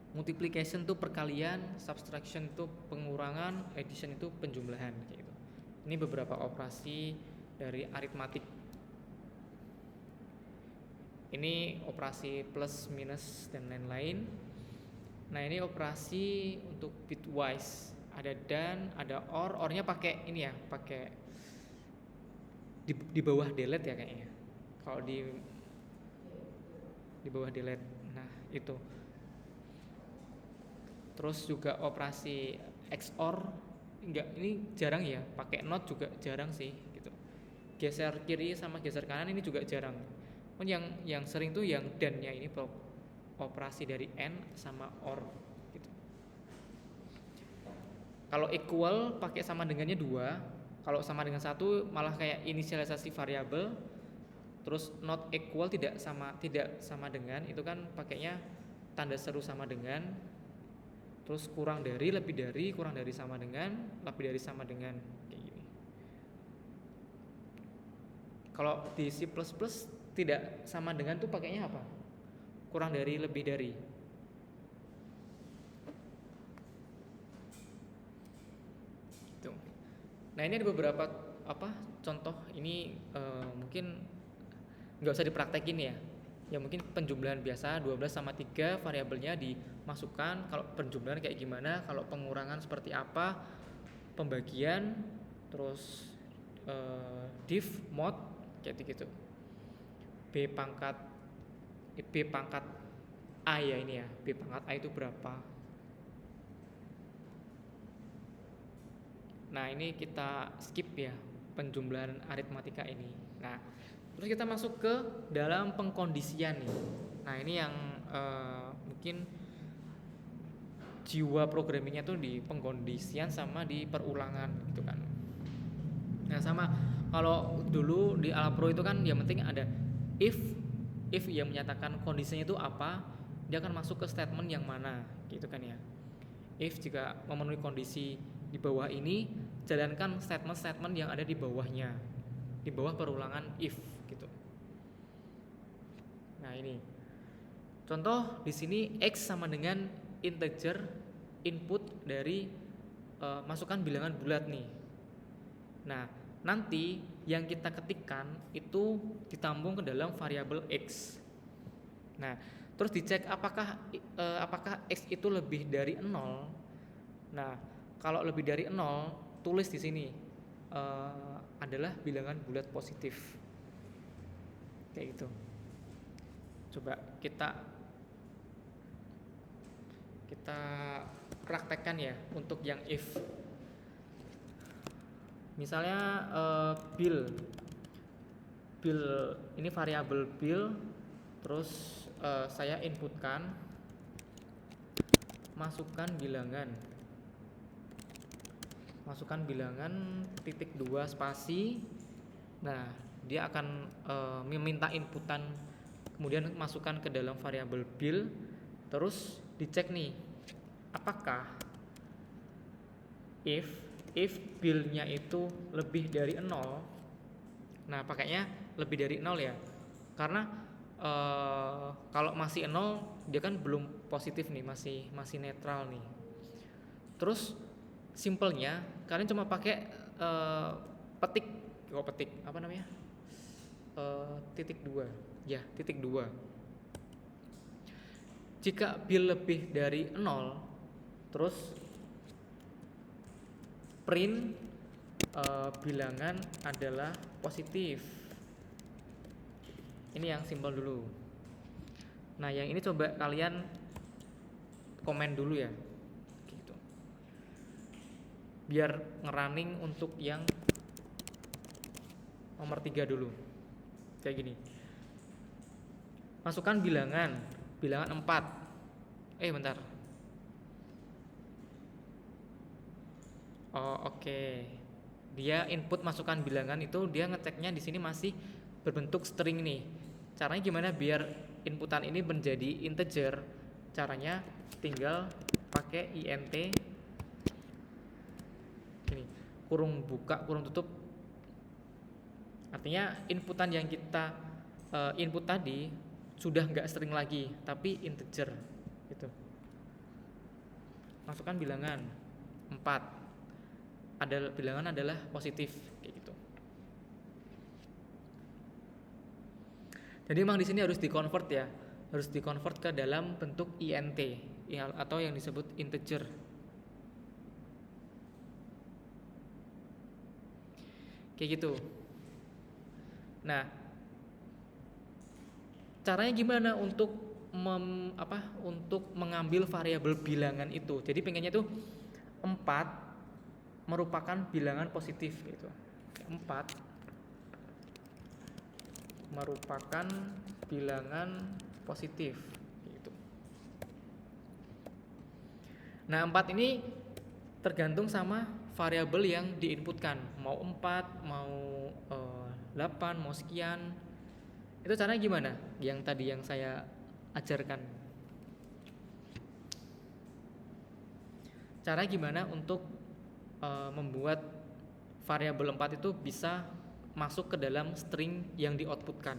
Multiplication itu perkalian, subtraction itu pengurangan, addition itu penjumlahan gitu. Ini beberapa operasi dari aritmatik. Ini operasi plus, minus dan lain-lain. Nah, ini operasi untuk bitwise. Ada dan, ada or. Or-nya pakai ini ya, pakai di bawah delete ya kayaknya. Kalau di bawah delete. Nah, itu. Terus juga operasi XOR, enggak, ini jarang ya, pakai not juga jarang sih gitu. Geser kiri sama geser kanan ini juga jarang. Yang sering tuh yang dan-nya ini operasi dari and sama or gitu. Kalau equal pakai sama dengannya 2, kalau sama dengan 1 malah kayak inisialisasi variabel. Terus not equal tidak sama dengan, itu kan pakainya tanda seru sama dengan. Terus kurang dari, lebih dari, kurang dari sama dengan, lebih dari sama dengan, kayak gini. Kalau di C++ tidak sama dengan tuh pakainya apa? Kurang dari, lebih dari. Tuh. Nah, ini ada beberapa contoh. Ini mungkin nggak usah dipraktekin ya. Ya mungkin penjumlahan biasa 12 sama 3 variabelnya dimasukkan. Kalau penjumlahan kayak gimana, kalau pengurangan seperti apa, pembagian, terus div, mod, kayak gitu. B pangkat B pangkat A ya ini ya, B pangkat A itu berapa. Nah ini kita skip ya penjumlahan aritmatika ini. Nah terus kita masuk ke dalam pengkondisian nih. Nah ini yang mungkin jiwa programmingnya tuh di pengkondisian sama di perulangan gitu kan. Nah sama kalau dulu di Alpro itu kan yang penting ada if yang menyatakan kondisinya itu apa, dia akan masuk ke statement yang mana gitu kan ya. If jika memenuhi kondisi di bawah ini, jalankan statement-statement yang ada di bawahnya, di bawah perulangan if gitu. Nah ini contoh di sini x sama dengan integer input dari masukan bilangan bulat nih. Nah nanti yang kita ketikkan itu ditambung ke dalam variabel x. Nah terus dicek apakah x itu lebih dari 0. Nah kalau lebih dari 0 tulis di sini adalah bilangan bulat positif kayak gitu. Coba kita praktekkan ya untuk yang if. Misalnya bill ini variabel bill, terus saya inputkan masukkan bilangan titik 2 spasi. Nah dia akan meminta inputan, kemudian masukkan ke dalam variabel bill, terus dicek nih apakah if bill-nya itu lebih dari 0. Nah pakainya lebih dari 0 ya, karena kalau masih 0 dia kan belum positif nih, masih netral nih. Terus simpelnya kalian cuma pakai petik apa namanya, titik 2 ya, titik 2. Jika bill lebih dari 0, terus print bilangan adalah positif. Ini yang simpel dulu. Nah yang ini coba kalian komen dulu ya gitu. Biar ngerunning untuk yang nomor 3 dulu. Kayak gini. Masukkan bilangan 4. Bentar. Oh oke. Dia input masukkan bilangan itu dia ngeceknya di sini masih berbentuk string nih. Caranya gimana biar inputan ini menjadi integer? Caranya tinggal pakai int ini, kurung buka kurung tutup. Artinya inputan yang kita input tadi sudah nggak string lagi tapi integer gitu. Masukkan bilangan 4. Bilangan adalah positif kayak gitu. Jadi memang di sini harus dikonvert ya, harus dikonvert ke dalam bentuk int ya, atau yang disebut integer. Kayak gitu. Nah, caranya gimana untuk mengambil variabel bilangan itu? Jadi pengennya tuh 4 merupakan bilangan positif gitu. 4 merupakan bilangan positif gitu. Nah 4 ini tergantung sama variabel yang diinputkan, mau 4, mau 8, mau sekian. Itu caranya gimana? Yang tadi yang saya ajarkan. Cara gimana untuk membuat variabel 4 itu bisa masuk ke dalam string yang di-outputkan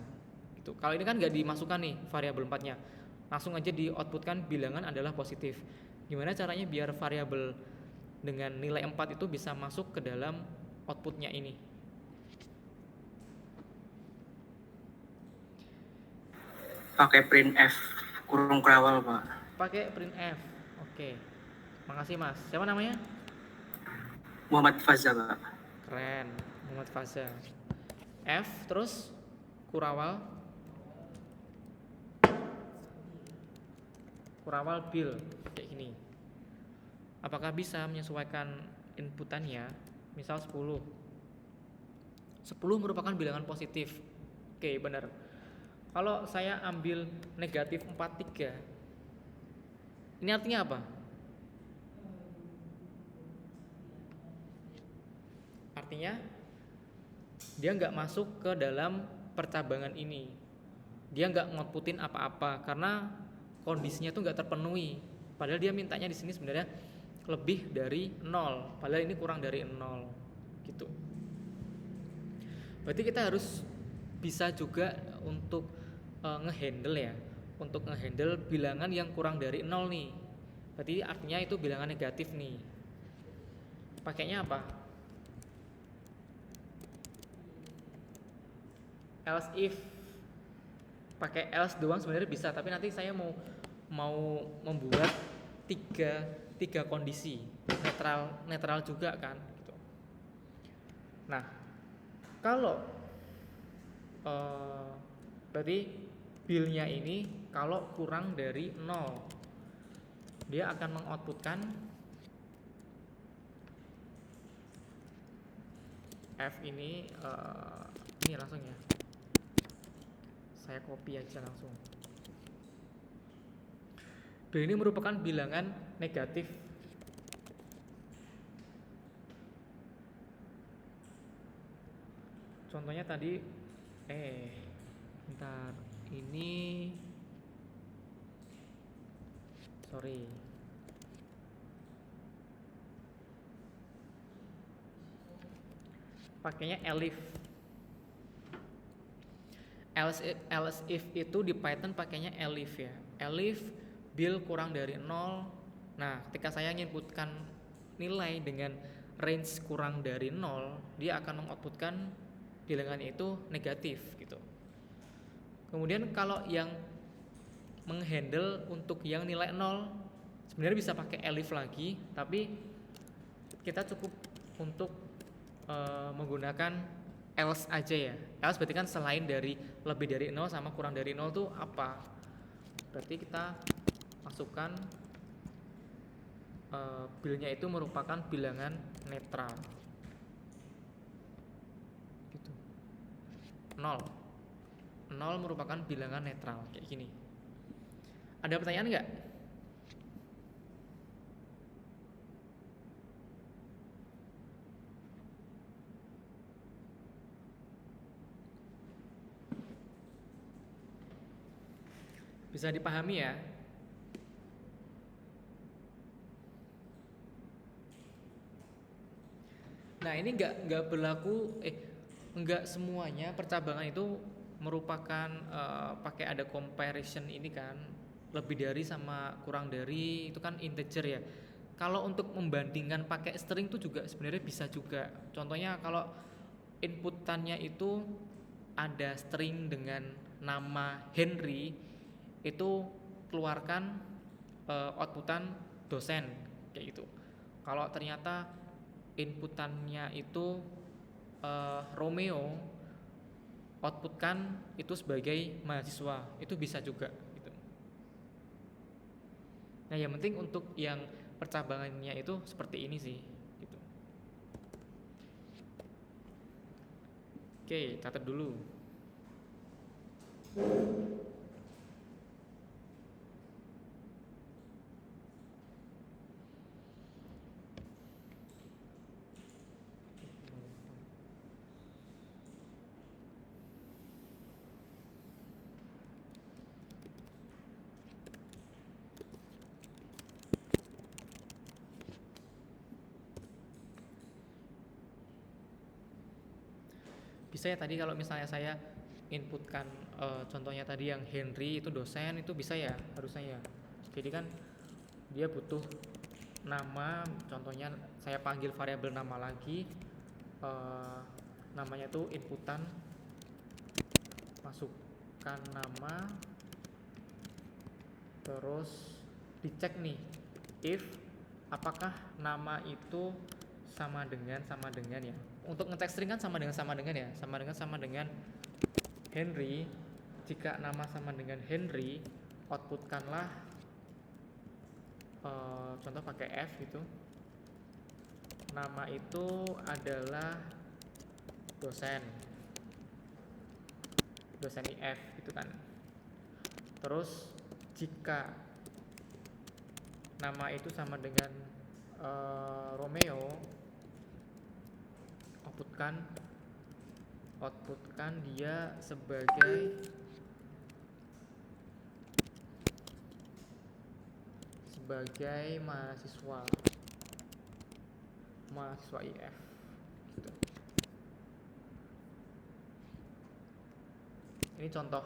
gitu. Kalau ini kan nggak dimasukkan nih variabel 4-nya, langsung aja di-outputkan bilangan adalah positif. Gimana caranya biar variabel dengan nilai 4 itu bisa masuk ke dalam outputnya ini? Pakai printf kurung kawal, Pak. Pakai printf. Oke. Makasih Mas. Siapa namanya? Muhammad Faza, Pak. Keren, Muhammad Faza. F terus kurawal Kurawal Bill kayak gini. Apakah bisa menyesuaikan inputannya? Misal 10. 10 merupakan bilangan positif. Oke, benar. Kalau saya ambil negatif 43, ini artinya apa? Artinya dia nggak masuk ke dalam percabangan ini. Dia nggak ngotputin apa-apa karena kondisinya tuh nggak terpenuhi. Padahal dia mintanya di sini sebenarnya lebih dari 0. Padahal ini kurang dari 0 gitu. Berarti kita harus bisa juga untuk ngehandle ya, untuk ngehandle bilangan yang kurang dari 0 nih. Berarti artinya itu bilangan negatif nih. Pakainya apa? Else if. Pakai else doang sebenarnya bisa, tapi nanti saya mau membuat tiga kondisi netral juga kan gitu. Nah, kalau berarti bill-nya ini kalau kurang dari 0 dia akan mengoutputkan F ini langsung ya. Saya copy aja langsung. Bill ini merupakan bilangan negatif. Contohnya tadi bentar. Ini sorry. Pakainya elif. Else if itu di Python pakainya elif ya. Elif bill kurang dari 0. Nah, ketika saya inputkan nilai dengan range kurang dari 0, dia akan mengoutputkan bilangannya itu negatif gitu. Kemudian kalau yang menghandle untuk yang nilai 0 sebenarnya bisa pakai elif lagi, tapi kita cukup untuk menggunakan else aja ya. Else berarti kan selain dari lebih dari 0 sama kurang dari 0 tuh apa? Berarti kita masukkan bill-nya itu merupakan bilangan netral. Gitu. 0 merupakan bilangan netral kayak gini. Ada pertanyaan nggak? Bisa dipahami ya? Nah, ini nggak berlaku, nggak semuanya percabangan itu merupakan pakai ada comparison ini kan, lebih dari sama kurang dari itu kan integer ya. Kalau untuk membandingkan pakai string itu juga sebenarnya bisa juga. Contohnya kalau inputannya itu ada string dengan nama Henry, itu keluarkan outputan dosen kayak gitu. Kalau ternyata inputannya itu Romeo, outputkan itu sebagai mahasiswa, itu bisa juga gitu. Nah, yang penting untuk yang percabangannya itu seperti ini sih gitu. Oke, catat dulu. Bisa ya tadi kalau misalnya saya inputkan contohnya tadi yang Henry itu dosen, itu bisa ya harusnya ya. Jadi kan dia butuh nama, contohnya saya panggil variabel nama lagi, namanya tuh inputan, masukkan nama, terus dicek nih if apakah nama itu sama dengan ya. Untuk ngetek string kan sama dengan ya, sama dengan Henry. Jika nama sama dengan Henry, outputkanlah contoh pakai F gitu. Nama itu adalah dosen IF gitu kan. Terus jika nama itu sama dengan Romeo, outputkan dia sebagai mahasiswa IF gitu. Ini contoh.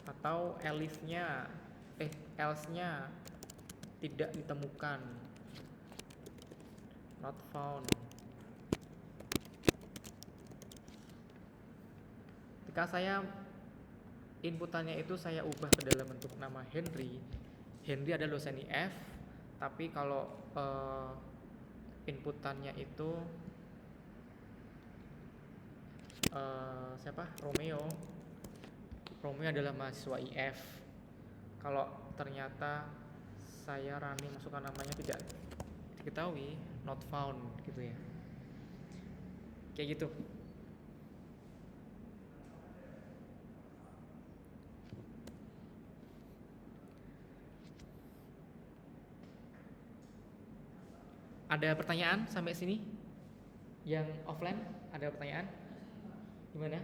Atau else-nya tidak ditemukan, not found. Ketika saya inputannya itu saya ubah ke dalam bentuk nama Henry adalah dosen IF, tapi kalau inputannya itu Romeo adalah mahasiswa IF. Kalau ternyata saya running masukkan namanya tidak diketahui, not found gitu ya, kayak gitu. Ada pertanyaan sampai sini? Yang offline ada pertanyaan? Gimana?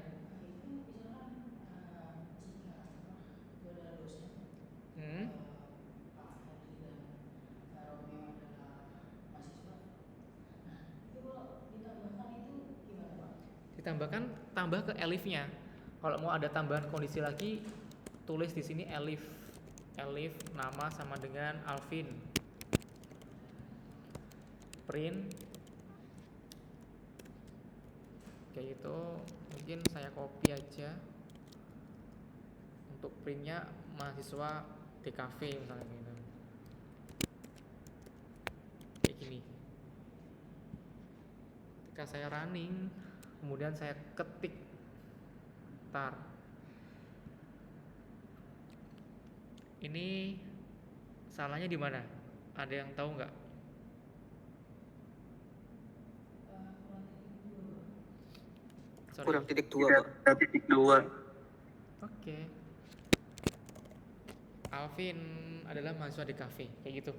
Ditambahkan, tambah ke elifnya. Kalau mau ada tambahan kondisi lagi, tulis di sini elif nama sama dengan Alvin. Print kayak gitu. Mungkin saya copy aja untuk printnya mahasiswa DKV misalnya gitu. Kayak gini. Ketika saya running, kemudian saya ketik tar. Ini salahnya di mana? Ada yang tahu nggak? Kurang titik 2, Pak. Titik 2. Oke. Alvin adalah mahasiswa di kafe, kayak gitu.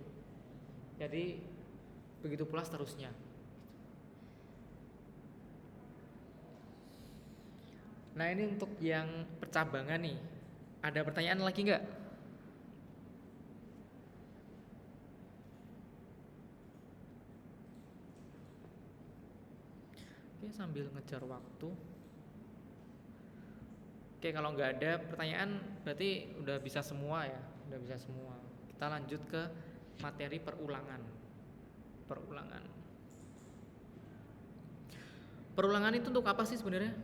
Jadi begitu pula seterusnya. Nah, ini untuk yang percabangan nih. Ada pertanyaan lagi nggak? Oke, sambil ngejar waktu. Oke, kalau nggak ada pertanyaan berarti udah bisa semua ya, udah bisa semua. Kita lanjut ke materi perulangan. Perulangan itu untuk apa sih sebenarnya?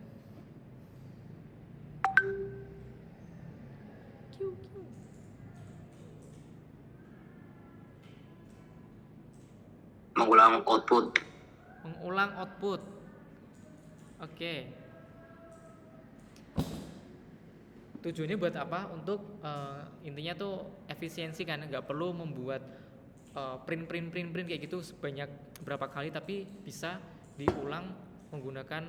Mengulang output. Oke. Tujuannya buat apa? Untuk intinya tuh efisiensi kan, nggak perlu membuat print kayak gitu sebanyak berapa kali, tapi bisa diulang menggunakan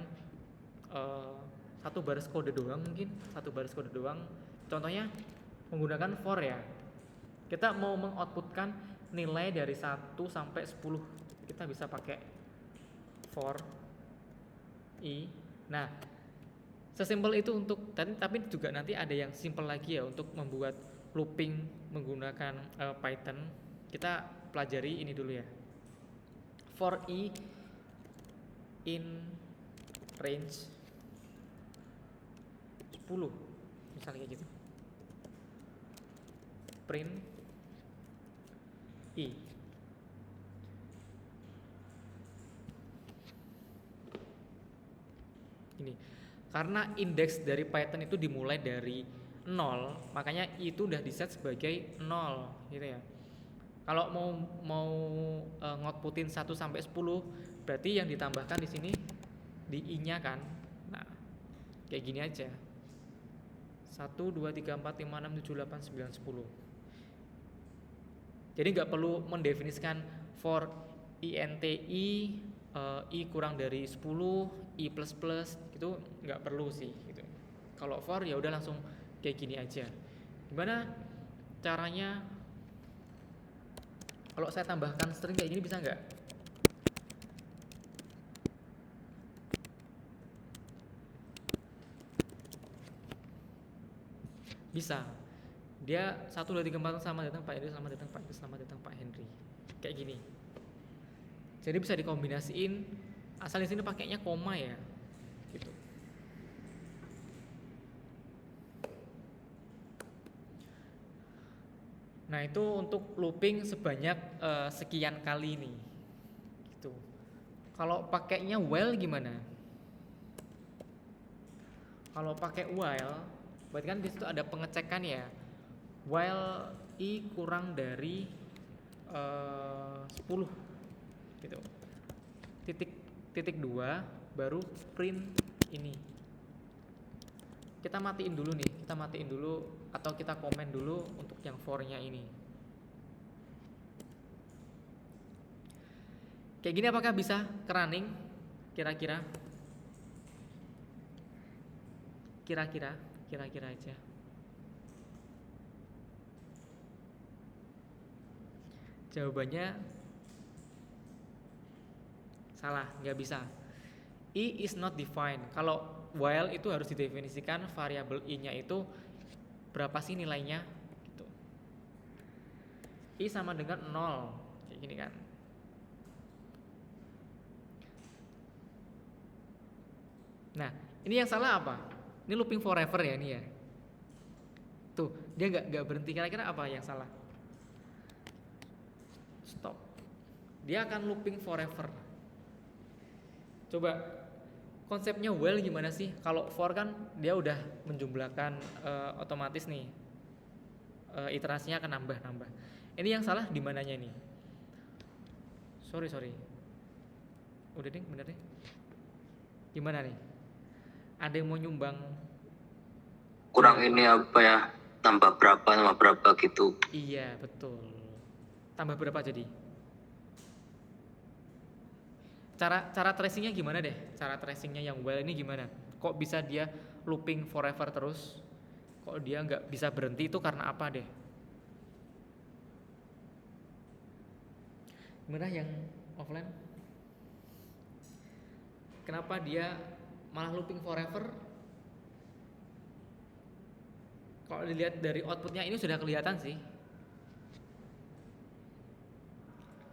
satu baris kode doang mungkin, Contohnya menggunakan for ya. Kita mau mengoutputkan nilai dari 1 sampai 10, kita bisa pakai for i. Nah, sesimpel itu untuk tapi juga nanti ada yang simple lagi ya untuk membuat looping menggunakan Python. Kita pelajari ini dulu ya. For i in range 10 misalnya kayak gitu. Print i. Ini karena indeks dari Python itu dimulai dari 0, makanya i itu udah diset sebagai 0 gitu ya. Kalau mau ngotputin 1 sampai 10, berarti yang ditambahkan di sini di i-nya kan. Nah, kayak gini aja. 1, 2, 3, 4, 5, 6, 7, 8, 9, 10. Jadi nggak perlu mendefinisikan for INTI I kurang dari 10, I plus plus gitu, nggak perlu sih gitu. Kalau for ya udah langsung kayak gini aja. Gimana caranya kalau saya tambahkan string kayak gini, bisa nggak? Bisa. Dia 1, 2, 3, 4 selamat datang Pak Henry, selamat datang Pak Henry, selamat datang Pak Henry. Kayak gini. Jadi bisa dikombinasiin, asal di sini pakainya koma ya. Gitu. Nah, itu untuk looping sebanyak sekian kali nih. Gitu. Kalau pakainya while gimana? Kalau pakai while, berarti kan di situ ada pengecekan ya. While I kurang dari 10 gitu. Titik 2 baru print ini. Kita matiin dulu nih, atau kita komen dulu untuk yang for-nya ini. Kayak gini apakah bisa running? Kira-kira aja. Jawabannya salah, nggak bisa. I is not defined. Kalau while itu harus didefinisikan variabel I-nya itu berapa sih nilainya gitu. I sama dengan 0 kayak gini kan. Nah, ini yang salah apa? Ini looping forever ya ini ya. Tuh, dia nggak berhenti. Kira-kira apa yang salah? Stop. Dia akan looping forever. Coba konsepnya while gimana sih? Kalau for kan dia udah menjumlahkan otomatis nih, iterasinya akan nambah. Ini yang salah di mananya nih? Sorry. Udah deh, bener deh. Gimana nih? Ada yang mau nyumbang? Kurang ini apa ya? Tambah berapa gitu. Iya betul. Tambah berapa jadi? Cara tracingnya gimana deh? Cara tracingnya yang while ini gimana? Kok bisa dia looping forever terus? Kok dia nggak bisa berhenti, itu karena apa deh? Gimana yang offline? Kenapa dia malah looping forever? Kalau dilihat dari outputnya ini sudah kelihatan sih.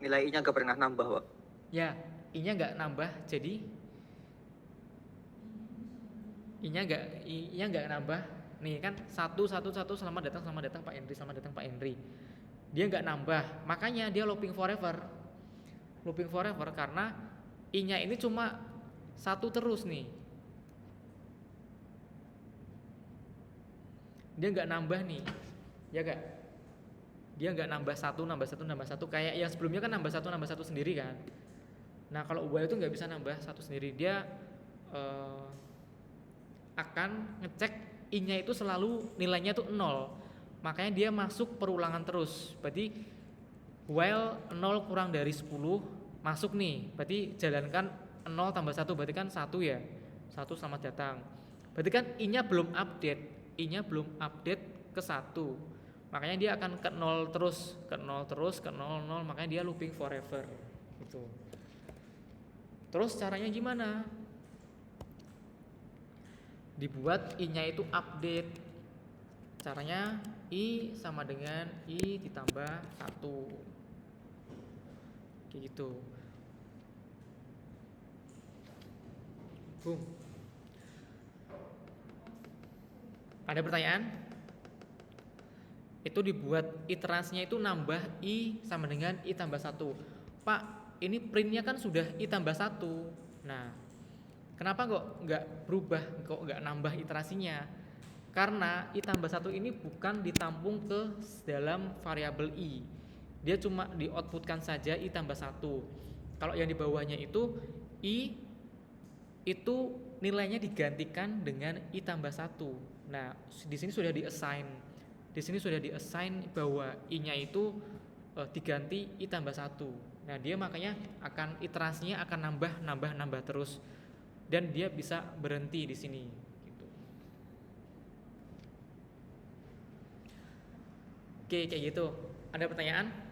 Nilai I-nya gak pernah nambah, Pak. Ya, I-nya nggak nambah, jadi I-nya nggak nambah. Nih kan 1 selamat datang Pak Henry, selamat datang Pak Henry. Dia nggak nambah, makanya dia looping forever. Looping forever karena I-nya ini cuma 1 terus nih. Dia nggak nambah nih, ya gak? Dia nggak nambah satu kayak yang sebelumnya kan nambah satu sendiri kan. Nah kalau while itu nggak bisa nambah satu sendiri, dia akan ngecek I-nya itu selalu nilainya itu 0, makanya dia masuk perulangan terus. Berarti while 0 kurang dari 10 masuk nih, berarti jalankan 0 tambah 1 berarti kan 1 ya, 1 selamat datang. Berarti kan I-nya belum update ke 1, makanya dia akan ke 0 terus, ke 0, makanya dia looping forever gitu. Terus caranya gimana? Dibuat I-nya itu update. Caranya I sama dengan I ditambah 1 kayak gitu. Boom. Ada pertanyaan? Itu dibuat iterasinya itu nambah I sama dengan I tambah 1. Pak, ini printnya kan sudah I tambah 1. Nah, kenapa kok nggak berubah, kok nggak nambah iterasinya? Karena I tambah 1 ini bukan ditampung ke dalam variabel I. Dia cuma di outputkan saja I tambah 1. Kalau yang di bawahnya itu I itu nilainya digantikan dengan I tambah 1. Nah, di sini sudah di-assign bahwa i-nya itu diganti i tambah 1. Nah, dia makanya akan iterasinya akan nambah terus dan dia bisa berhenti di sini gitu. Oke, kayak gitu. Ada pertanyaan?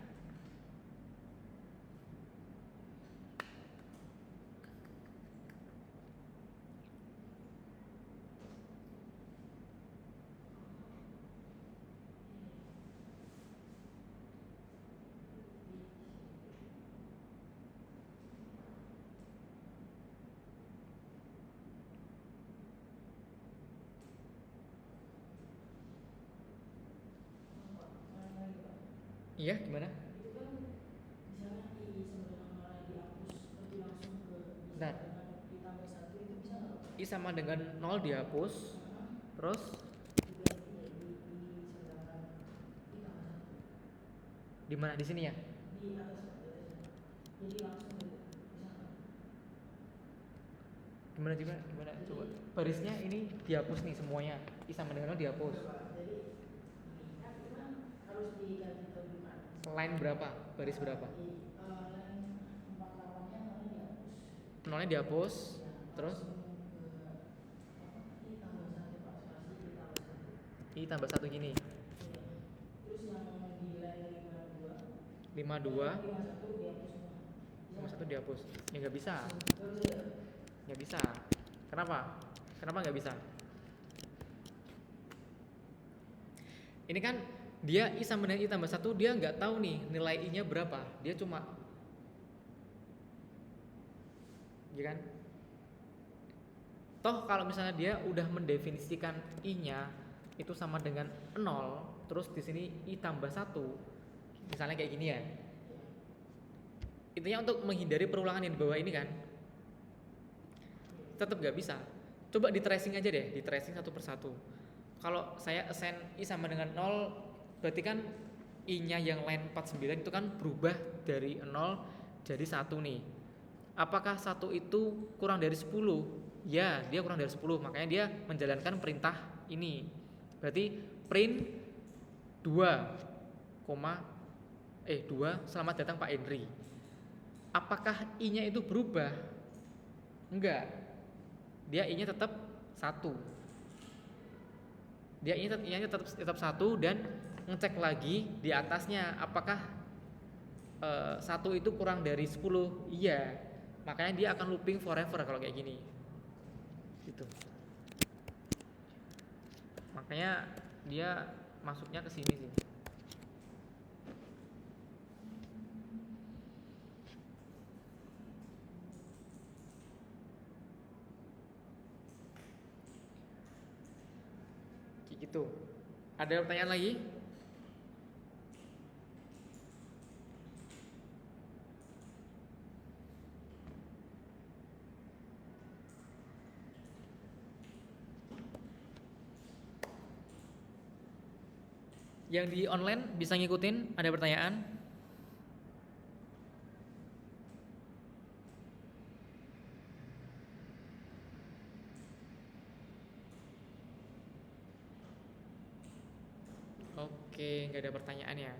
Iya, gimana? Nah, i sama dengan 0 dihapus. Terus di mana, di sini ya? Gimana? Coba. Barisnya ini dihapus nih semuanya. I sama dengan 0 dihapus. Line berapa? Baris berapa? 0-nya dihapus. Terus i tambah 1 gini. 52 1 dihapus. Ya nggak bisa. Nggak bisa. Kenapa? Kenapa nggak bisa? Ini kan dia i sama dengan i tambah 1, dia nggak tahu nih nilai i-nya berapa. Dia cuma, ya kan? Toh kalau misalnya dia udah mendefinisikan i-nya itu sama dengan 0, terus di sini i tambah 1, misalnya kayak gini ya. Intinya untuk menghindari perulangan yang di bawah ini kan. Tetap nggak bisa. Coba di tracing aja deh, di tracing satu persatu. Kalau saya assign i sama dengan 0, berarti kan i-nya yang line 49 itu kan berubah dari 0 jadi 1 nih. Apakah 1 itu kurang dari 10? Ya, dia kurang dari 10, makanya dia menjalankan perintah ini. Berarti print 2, 2 selamat datang Pak Henry. Apakah i-nya itu berubah? Enggak. Dia i-nya tetap 1. Dia i-nya tetap 1 dan ngecek lagi di atasnya apakah 1 itu kurang dari 10. Iya. Makanya dia akan looping forever kalau kayak gini. Gitu. Makanya dia masuknya ke sini sih. Gitu. Ada pertanyaan lagi? Yang di online bisa ngikutin, ada pertanyaan? Oke, nggak ada pertanyaan ya.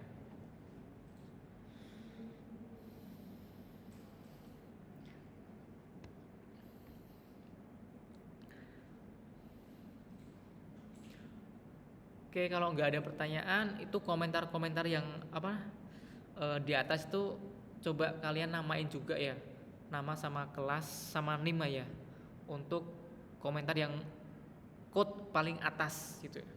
Oke, kalau nggak ada pertanyaan, itu komentar-komentar yang di atas itu coba kalian namain juga ya, nama sama kelas sama NIM ya, untuk komentar yang code paling atas gitu ya.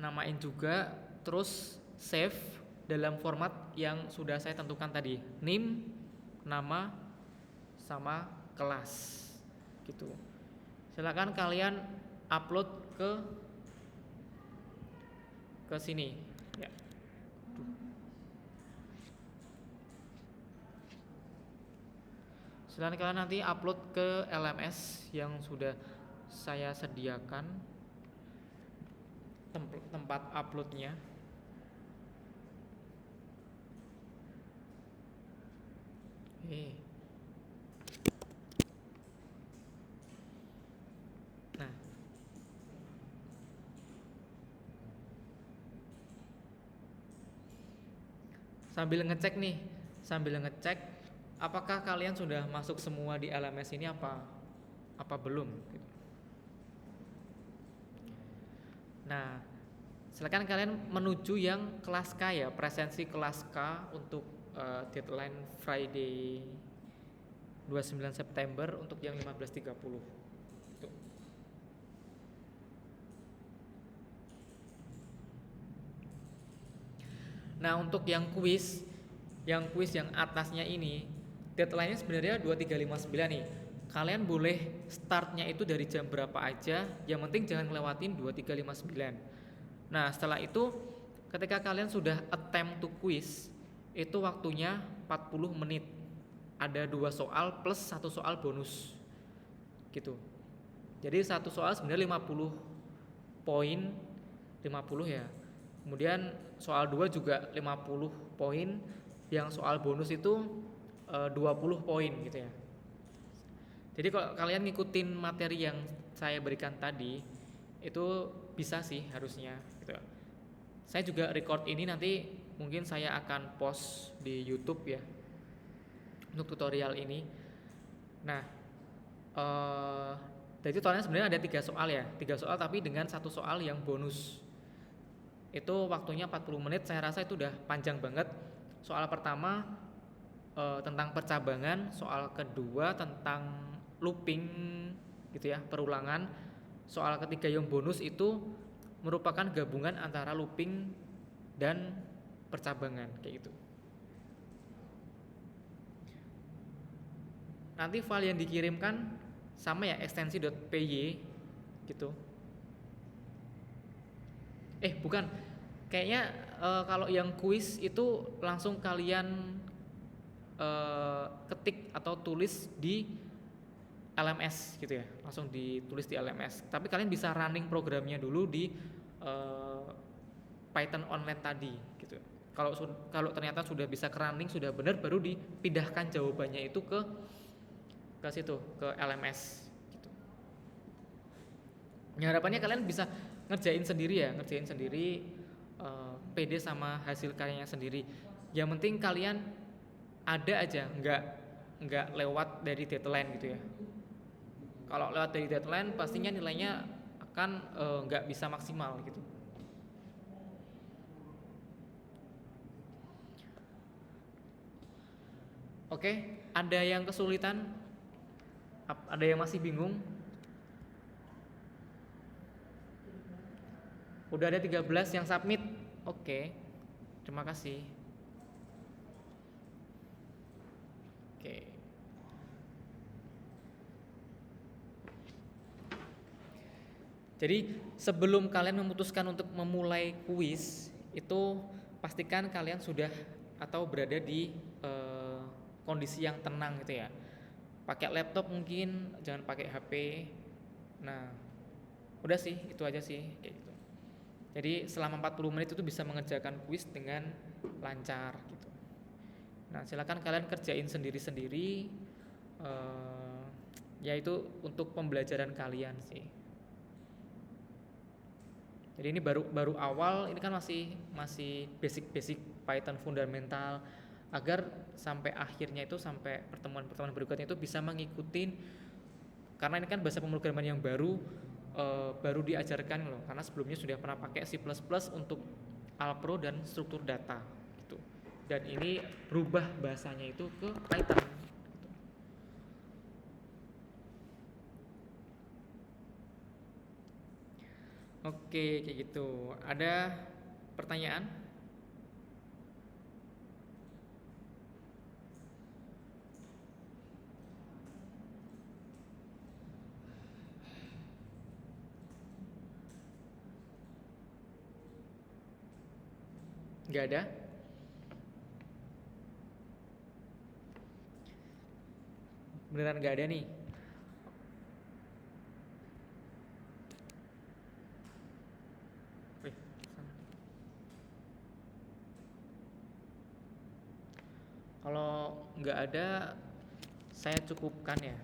Namain juga, terus save dalam format yang sudah saya tentukan tadi, NIM, nama, sama kelas gitu. Silakan kalian upload ke sini ya. Silakan kalian nanti upload ke LMS yang sudah saya sediakan tempat uploadnya. Nah, sambil ngecek apakah kalian sudah masuk semua di LMS ini apa belum gitu. Nah, silakan kalian menuju yang kelas K ya, presensi kelas K untuk deadline Friday 29 September untuk yang 15.30 itu. Nah, untuk yang kuis yang atasnya ini deadline-nya sebenarnya 2359 nih. Kalian boleh startnya itu dari jam berapa aja, yang penting jangan ngelewatin 2359. Nah, setelah itu ketika kalian sudah attempt to quiz, itu waktunya 40 menit. Ada 2 soal plus 1 soal bonus. Gitu. Jadi satu soal sebenarnya 50 poin, 50 ya. Kemudian soal 2 juga 50 poin, yang soal bonus itu 20 poin gitu ya. Jadi kalau kalian ngikutin materi yang saya berikan tadi, itu bisa sih harusnya gitu. Saya juga record ini nanti mungkin saya akan post di YouTube ya untuk tutorial ini. Nah, jadi tutorialnya sebenarnya ada 3 soal ya, 3 soal tapi dengan 1 soal yang bonus. Itu waktunya 40 menit, saya rasa itu udah panjang banget. Soal pertama tentang percabangan, soal kedua tentang looping gitu ya, perulangan. Soal ketiga yang bonus itu merupakan gabungan antara looping dan percabangan kayak gitu. Nanti file yang dikirimkan sama ya, ekstensi.py gitu. Bukan. Kayaknya kalau yang kuis itu langsung kalian ketik atau tulis di LMS gitu ya, langsung ditulis di LMS. Tapi kalian bisa running programnya dulu di Python online tadi gitu. Kalau ternyata sudah bisa running, sudah benar, baru dipindahkan jawabannya itu ke situ, ke LMS gitu. Ya, harapannya kalian bisa ngerjain sendiri PD sama hasil karyanya sendiri. Yang penting kalian ada aja, nggak lewat dari deadline gitu ya. Kalau lewat dari deadline pastinya nilainya akan nggak bisa maksimal gitu. Oke, ada yang kesulitan? Ada yang masih bingung? Udah ada 13 yang submit. Oke. Terima kasih. Oke. Jadi sebelum kalian memutuskan untuk memulai kuis, itu pastikan kalian sudah atau berada di kondisi yang tenang gitu ya. Pakai laptop mungkin, jangan pakai HP. Nah, udah sih, itu aja sih kayak gitu. Jadi selama 40 menit itu bisa mengerjakan kuis dengan lancar gitu. Nah, silakan kalian kerjain sendiri-sendiri, yaitu untuk pembelajaran kalian sih. Jadi ini baru awal, ini kan masih basic Python fundamental, agar sampai akhirnya itu, sampai pertemuan berikutnya itu bisa mengikuti, karena ini kan bahasa pemrograman yang baru diajarkan loh, karena sebelumnya sudah pernah pakai C++ untuk Alpro dan struktur data gitu. Dan ini berubah bahasanya itu ke Python gitu. Oke, kayak gitu. Ada pertanyaan? Nggak ada? Beneran nggak ada nih? Sana. Kalau nggak ada, saya cukupkan ya.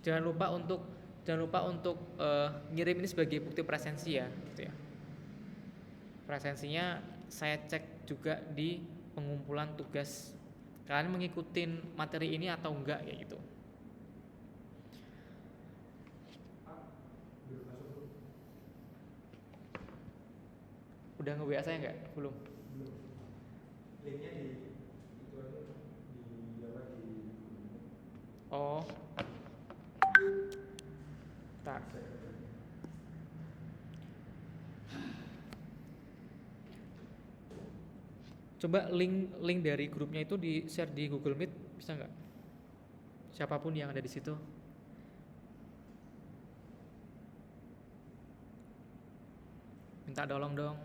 Jangan lupa untuk ngirim ini sebagai bukti presensi ya, gitu ya. Presensinya saya cek juga di pengumpulan tugas. Kalian mengikuti materi ini atau enggak kayak gitu. Udah nge-WA saya enggak? Belum. Linknya di itu aja di apa di Oh. Tak. Coba link dari grupnya itu di share di Google Meet, bisa nggak? Siapapun yang ada di situ. Minta tolong dong.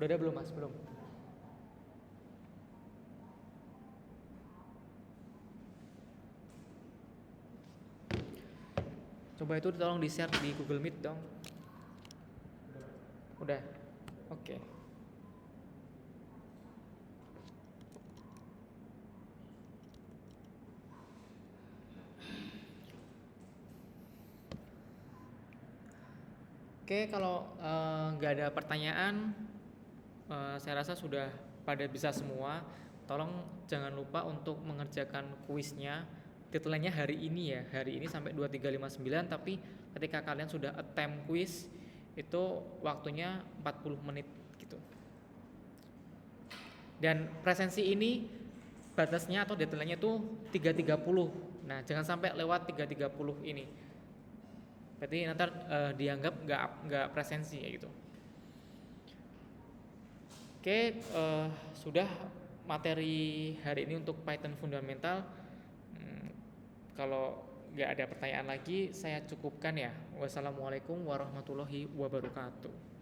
Udah ada belum Mas? Belum. Coba itu tolong di-share di Google Meet dong. Udah. Oke. Oke, kalau nggak ada pertanyaan, saya rasa sudah pada bisa semua. Tolong jangan lupa untuk mengerjakan kuisnya. Deadline-nya hari ini ya, hari ini sampai 23.59. Tapi ketika kalian sudah attempt kuis, itu waktunya 40 menit gitu. Dan presensi ini batasnya atau deadline-nya itu 3.30. Nah, jangan sampai lewat 3.30 ini. Berarti nanti dianggap nggak presensi ya gitu. Oke, sudah materi hari ini untuk Python fundamental. Kalau nggak ada pertanyaan lagi, saya cukupkan ya. Wassalamualaikum warahmatullahi wabarakatuh.